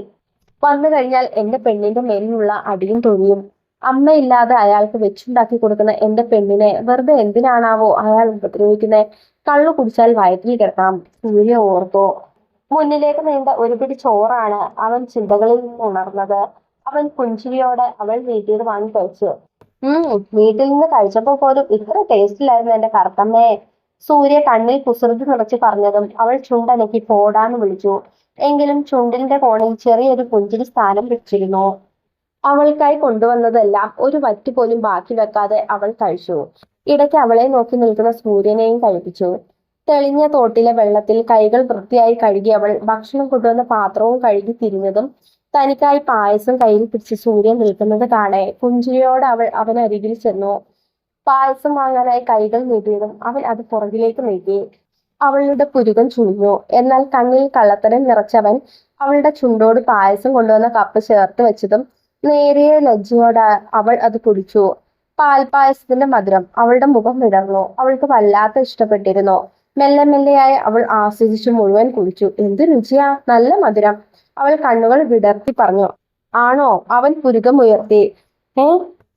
വന്നു കഴിഞ്ഞാൽ എന്റെ പെണ്ണിന്റെ മേലിലുള്ള അടിയും തൊഴിയും. അമ്മയില്ലാതെ അയാൾക്ക് വെച്ചുണ്ടാക്കി കൊടുക്കുന്ന എന്റെ പെണ്ണിനെ വെറുതെ എന്തിനാണാവോ അയാൾ ഉപദ്രവിക്കുന്നത്? കള്ളു കുടിച്ചാൽ വയറ്റിൽ കിടക്കണം, സൂര്യ ഓർത്തോ. മുന്നിലേക്ക് നീണ്ട ഒരു പിടി ചോറാണ് അവൻ ചിന്തകളിൽ നിന്ന് ഉണർന്നത്. അവൻ പുഞ്ചിരിയോടെ അവൾ വീട്ടിൽ വാങ്ങി കഴിച്ചു. വീട്ടിൽ നിന്ന് കഴിച്ചപ്പോ പോലും ഇത്ര ടേസ്റ്റിലായിരുന്നു എന്റെ കറുത്തമ്മേ. സൂര്യ കണ്ണിൽ കുസൃതി നിറച്ച് പറഞ്ഞതും അവൾ ചുണ്ടനക്കി പോടാന്ന് വിളിച്ചു. എങ്കിലും ചുണ്ടിന്റെ കോണിൽ ചെറിയൊരു പുഞ്ചിരി സ്ഥാനം പിടിച്ചിരുന്നു. അവൾക്കായി കൊണ്ടുവന്നതെല്ലാം ഒരു വറ്റ് പോലും ബാക്കി വെക്കാതെ അവൾ കഴിച്ചു. ഇടയ്ക്ക് അവളെ നോക്കി നിൽക്കുന്ന സൂര്യനെയും കഴിപ്പിച്ചു. തെളിഞ്ഞ തോട്ടിലെ വെള്ളത്തിൽ കൈകൾ വൃത്തിയായി കഴുകി അവൾ ഭക്ഷണം കൊണ്ടുവന്ന പാത്രവും കഴുകി തിരിഞ്ഞതും തനിക്കായി പായസം കയ്യിൽ പിടിച്ച് സൂര്യൻ നിൽക്കുന്നത് കാണെ പുഞ്ചിരിയോടെ അവൾ അവനരികിൽ ചെന്നു. പായസം വാങ്ങാനായി കൈകൾ നീട്ടിയതും അവൻ അത് പുറകിലേക്ക് നീട്ടി. അവളുടെ പുരുകൻ ചുളിഞ്ഞു. എന്നാൽ കണ്ണിൽ കള്ളത്തരം നിറച്ചവൻ അവളുടെ ചുണ്ടോട് പായസം കൊണ്ടുവന്ന കപ്പ് ചേർത്ത് വെച്ചതും നേരിയ ലജ്ജയോടെ അവൾ അത് കുടിച്ചു. പാൽപായസത്തിന്റെ മധുരം അവളുടെ മുഖം വിടർന്നു. അവൾക്ക് വല്ലാത്ത ഇഷ്ടപ്പെട്ടിരുന്നു. മെല്ലെ മെല്ലെയായി അവൾ ആസ്വദിച്ചു മുഴുവൻ കുടിച്ചു. എന്ത് രുചിയാ, നല്ല മധുരം. അവൾ കണ്ണുകൾ വിടർത്തി പറഞ്ഞു. ആണോ? അവൻ പുരുകമുയർത്തി.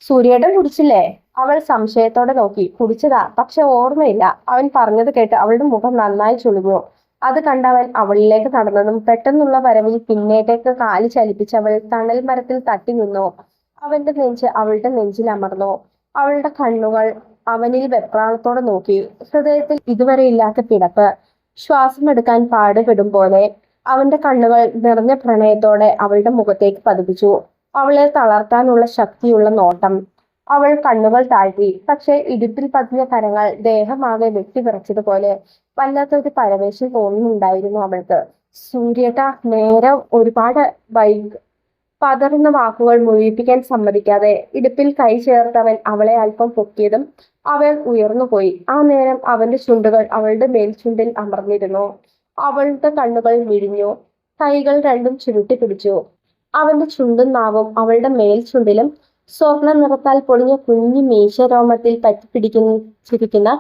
സൂര്യേട്ടൻ കുടിച്ചില്ലേ? അവൾ സംശയത്തോടെ നോക്കി. കുടിച്ചതാ, പക്ഷെ ഓർമ്മയില്ല. അവൻ പറഞ്ഞത് കേട്ട് അവളുടെ മുഖം നന്നായി ചുളിഞ്ഞു. അത് കണ്ടവൻ അവളിലേക്ക് നടന്നതും പെട്ടെന്നുള്ള വരവിൽ പിന്നേറ്റേക്ക് കാല് ചലിപ്പിച്ച് അവൾ തണൽ മരത്തിൽ തട്ടി നിന്നു. അവന്റെ നെഞ്ച് അവളുടെ നെഞ്ചിൽ അമർന്നു. അവളുടെ കണ്ണുകൾ അവനിൽ വെപ്രാളത്തോടെ നോക്കി. ഹൃദയത്തിൽ ഇതുവരെ ഇല്ലാത്ത പിടപ്പ്. ശ്വാസമെടുക്കാൻ പാടുപെടും പോലെ അവന്റെ കണ്ണുകൾ നിറഞ്ഞ പ്രണയത്തോടെ അവളുടെ മുഖത്തേക്ക് പതിപ്പിച്ചു. അവളെ തളർത്താനുള്ള ശക്തിയുള്ള നോട്ടം. അവൾ കണ്ണുകൾ താഴ്ത്തി. പക്ഷെ ഇടുപ്പിൽ പതിഞ്ഞ കരങ്ങൾ ദേഹമാകെ വെട്ടിവിറച്ചതുപോലെ വല്ലാത്തൊരു പരവേശം തോന്നുന്നുണ്ടായിരുന്നു അവൾക്ക്. സൂര്യേട്ട, നേരം ഒരുപാട് വൈകി. പതറുന്ന വാക്കുകൾ മുഴുവിപ്പിക്കാൻ സമ്മതിക്കാതെ ഇടുപ്പിൽ കൈ ചേർത്തവൻ അവളെ അല്പം പൊക്കിയതും അവൾ ഉയർന്നുപോയി. ആ നേരം അവന്റെ ചുണ്ടുകൾ അവളുടെ മേൽചുണ്ടിൽ അമർന്നിരുന്നു. അവളുടെ കണ്ണുകൾ വിഴിഞ്ഞു. കൈകൾ രണ്ടും ചുരുട്ടി പിടിച്ചു. അവന്റെ ചുണ്ടും നാവും അവളുടെ മേൽചുണ്ടിലും സ്വർണ്ണ നിറത്താൽ പൊടിഞ്ഞ കുഞ്ഞു മീശരോമത്തിൽ പറ്റിപ്പിടിച്ചിരിക്കുന്ന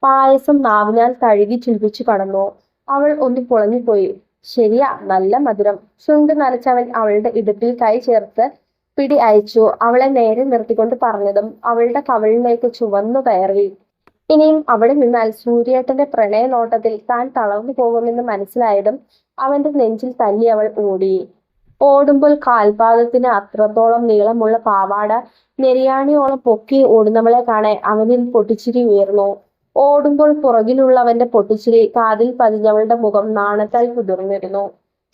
പായസം നാവിനാൽ തഴുകി ചുംബിച്ചു കടന്നു. അവൾ ഒന്ന് പൊളഞ്ഞുപോയി. ശരിയാ, നല്ല മധുരം. ചുണ്ട് നനച്ചവൻ അവളുടെ ഇടുപ്പിൽ കൈ ചേർത്ത് പിടി അയച്ചു. അവളെ നേരെ നിർത്തിക്കൊണ്ട് പറഞ്ഞതും അവളുടെ കവിളിലേക്ക് ചുവന്നു കയറി. ഇനിയും അവിടെ നിന്നാൽ സൂര്യേട്ടന്റെ പ്രണയ നോട്ടത്തിൽ താൻ തളർന്നു പോകുമെന്ന് മനസ്സിലായതും അവന്റെ നെഞ്ചിൽ തല്ലി അവൾ ഓടി. ഓടുമ്പോൾ കാൽപാദത്തിന് അത്രത്തോളം നീളമുള്ള പാവാട നെരിയാണിയോളം പൊക്കി ഓടുന്നവളെ കാണെ അവനിൽ പൊട്ടിച്ചിരി ഉയർന്നു. ഓടുമ്പോൾ പുറകിലുള്ളവന്റെ പൊട്ടിച്ചിരി കാതിൽ പതിഞ്ഞവളുടെ മുഖം നാണത്താൽ കുതിർന്നിരുന്നു.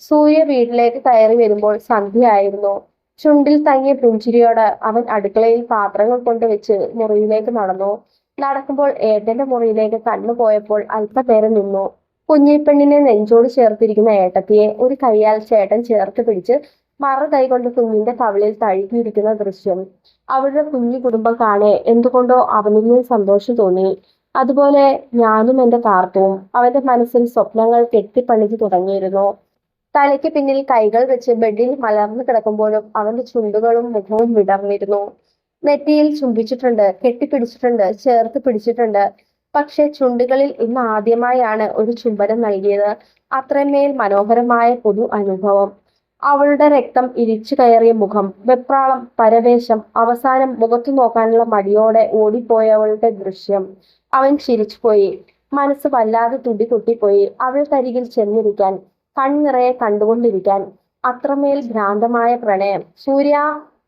സൂര്യ വീട്ടിലേക്ക് കയറി വരുമ്പോൾ സന്ധ്യയായിരുന്നു. ചുണ്ടിൽ തങ്ങിയ പുഞ്ചിരിയോടെ അവൻ അടുക്കളയിൽ പാത്രങ്ങൾ കൊണ്ടുവച്ച് മുറിയിലേക്ക് നടന്നു. നടക്കുമ്പോൾ ഏട്ടന്റെ മുറിയിലേക്ക് കണ്ണു പോയപ്പോൾ അല്പനേരം നിന്നു. കുഞ്ഞിപ്പെണ്ണിനെ നെഞ്ചോട് ചേർത്തിരിക്കുന്ന ഏട്ടത്തിയെ ഒരു കൈയാൽ ചേട്ടൻ ചേർത്ത് പിടിച്ച് മറു കൈകൊണ്ട് കുഞ്ഞിന്റെ കവിളിൽ തഴുകിയിരിക്കുന്ന ദൃശ്യം അവരുടെ കുഞ്ഞു കുടുംബം കാണെ എന്തുകൊണ്ടോ അവനിൽ സന്തോഷം തോന്നി. അതുപോലെ ഞാനും എന്റെ കാർത്തുവും. അവന്റെ മനസ്സിൽ സ്വപ്നങ്ങൾ കെട്ടിപ്പണിതു തുടങ്ങിയിരുന്നു. തലയ്ക്ക് പിന്നിൽ കൈകൾ വെച്ച് ബെഡിൽ മലർന്നു കിടക്കുമ്പോഴും അവന്റെ ചുണ്ടുകളും മുഖവും വിടർന്നിരുന്നു. നെറ്റിയിൽ ചുംബിച്ചിട്ടുണ്ട്, കെട്ടിപ്പിടിച്ചിട്ടുണ്ട്, ചേർത്ത് പിടിച്ചിട്ടുണ്ട്. പക്ഷെ ചുണ്ടുകളിൽ ഇന്ന് ആദ്യമായാണ് ഒരു ചുംബനം നൽകിയത്. അത്രമേൽ മനോഹരമായ പുതു അനുഭവം. അവളുടെ രക്തം ഇരിച്ചു കയറിയ മുഖം, വെപ്രാളം, പരവേശം, അവസാനം മുഖത്തു നോക്കാനുള്ള മടിയോടെ ഓടിപ്പോയവളുടെ ദൃശ്യം. അവൻ ചിരിച്ചുപോയി. മനസ്സ് വല്ലാതെ തുടികൊട്ടിപ്പോയി. അവൾക്കരികിൽ ചെന്നിരിക്കാൻ, കൺനിറയെ കണ്ടുകൊണ്ടിരിക്കാൻ. അത്രമേൽ ഭ്രാന്തമായ പ്രണയം. സൂര്യ,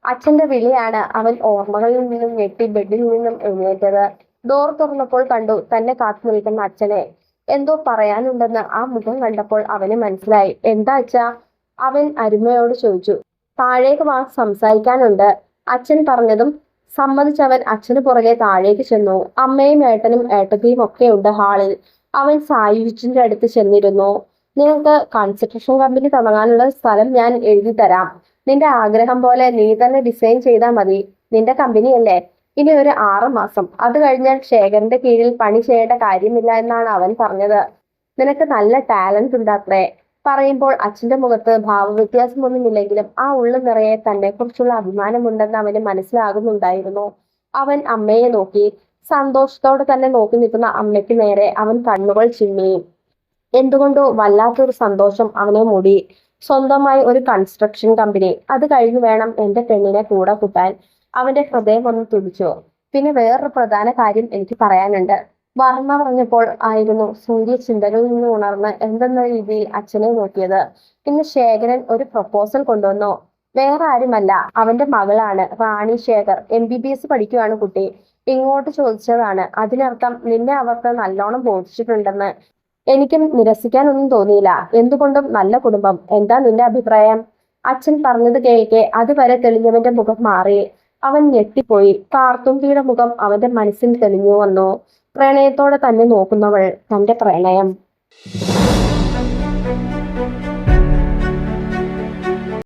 അച്ഛന്റെ വിളിയാണ്. അവൻ ഓർമ്മകളിൽ നിന്നും ഞെട്ടി ബെഡിൽ നിന്നും എഴുന്നേറ്റത്. ഡോർ തുറന്നപ്പോൾ കണ്ടു തന്നെ കാത്തു നിൽക്കുന്ന അച്ഛനെ. എന്തോ പറയാനുണ്ടെന്ന് ആ മുഖം കണ്ടപ്പോൾ അവന് മനസ്സിലായി. എന്താ അച്ഛാ? അവൻ അരുമയോട് ചോദിച്ചു. താഴേക്ക് വാ, സംസാരിക്കാനുണ്ട്. അച്ഛൻ പറഞ്ഞതും സമ്മതിച്ചവൻ അച്ഛന് പുറകെ താഴേക്ക് ചെന്നു. അമ്മയും ഏട്ടനും ഏട്ടത്തിയും ഒക്കെ ഉണ്ട് ഹാളിൽ. അവൻ സായുജിന്റെ അടുത്ത് ചെന്നിരുന്നു. നിനക്ക് കൺസ്ട്രക്ഷൻ കമ്പനി തുടങ്ങാനുള്ള സ്ഥലം ഞാൻ എഴുതി തരാം. നിന്റെ ആഗ്രഹം പോലെ നീ തന്നെ ഡിസൈൻ ചെയ്താൽ മതി. നിന്റെ കമ്പനിയല്ലേ? ഇനി ഒരു 6 മാസം, അത് കഴിഞ്ഞാൽ ശേഖരന്റെ കീഴിൽ പണി ചെയ്യേണ്ട കാര്യമില്ല എന്നാണ് അവൻ പറഞ്ഞത്. നിനക്ക് നല്ല ടാലന്റ് ഉണ്ടാത്രേ. പറയുമ്പോൾ അച്ഛന്റെ മുഖത്ത് ഭാവവ്യത്യാസമൊന്നുമില്ലെങ്കിലും ആ ഉള്ളു നിറയെ തന്നെ കുറിച്ചുള്ള അഭിമാനമുണ്ടെന്ന് അവന് മനസ്സിലാകുന്നുണ്ടായിരുന്നു. അവൻ അമ്മയെ നോക്കി. സന്തോഷത്തോടെ തന്നെ നോക്കി നിൽക്കുന്ന അമ്മയ്ക്ക് നേരെ അവൻ കണ്ണുകൾ ചിമ്മി. എന്തുകൊണ്ടോ വല്ലാത്തൊരു സന്തോഷം അവനെ മൂടി. സ്വന്തമായി ഒരു കൺസ്ട്രക്ഷൻ കമ്പനി, അത് കഴിഞ്ഞു വേണം എന്റെ പെണ്ണിനെ കൂടെ കൂട്ടാൻ. അവന്റെ ഹൃദയം ഒന്ന് തുടിച്ചു. പിന്നെ വേറൊരു പ്രധാന കാര്യം എനിക്ക് പറയാനുണ്ട്. വർമ്മ പറഞ്ഞപ്പോൾ ആയിരുന്നു സൂര്യ ചിന്തകളിൽ നിന്ന് ഉണർന്ന് എന്തെന്ന രീതിയിൽ അച്ഛനെ നോക്കിയത്. ഇന്ന് ശേഖരൻ ഒരു പ്രപ്പോസൽ കൊണ്ടുവന്നു. വേറെ ആരുമല്ല, അവന്റെ മകളാണ് റാണി ശേഖർ. MBBS പഠിക്കുവാണ് കുട്ടി. ഇങ്ങോട്ട് ചോദിച്ചതാണ്. അതിനർത്ഥം നിന്നെ അവർക്ക് നല്ലോണം ബോധിച്ചിട്ടുണ്ടെന്ന്. എനിക്കും നിരസിക്കാനൊന്നും തോന്നിയില്ല. എന്തുകൊണ്ടും നല്ല കുടുംബം. എന്താ നിന്റെ അഭിപ്രായം? അച്ഛൻ പറഞ്ഞത് കേൾക്കെ അതുവരെ തെളിഞ്ഞവന്റെ മുഖം മാറി. അവൻ ഞെട്ടിപ്പോയി. കാർത്തുമ്പിയുടെ മുഖം അവന്റെ മനസ്സിൽ തെളിഞ്ഞു വന്നു. പ്രണയത്തോടെ തന്നെ നോക്കുന്നവൾ, തന്റെ പ്രണയം.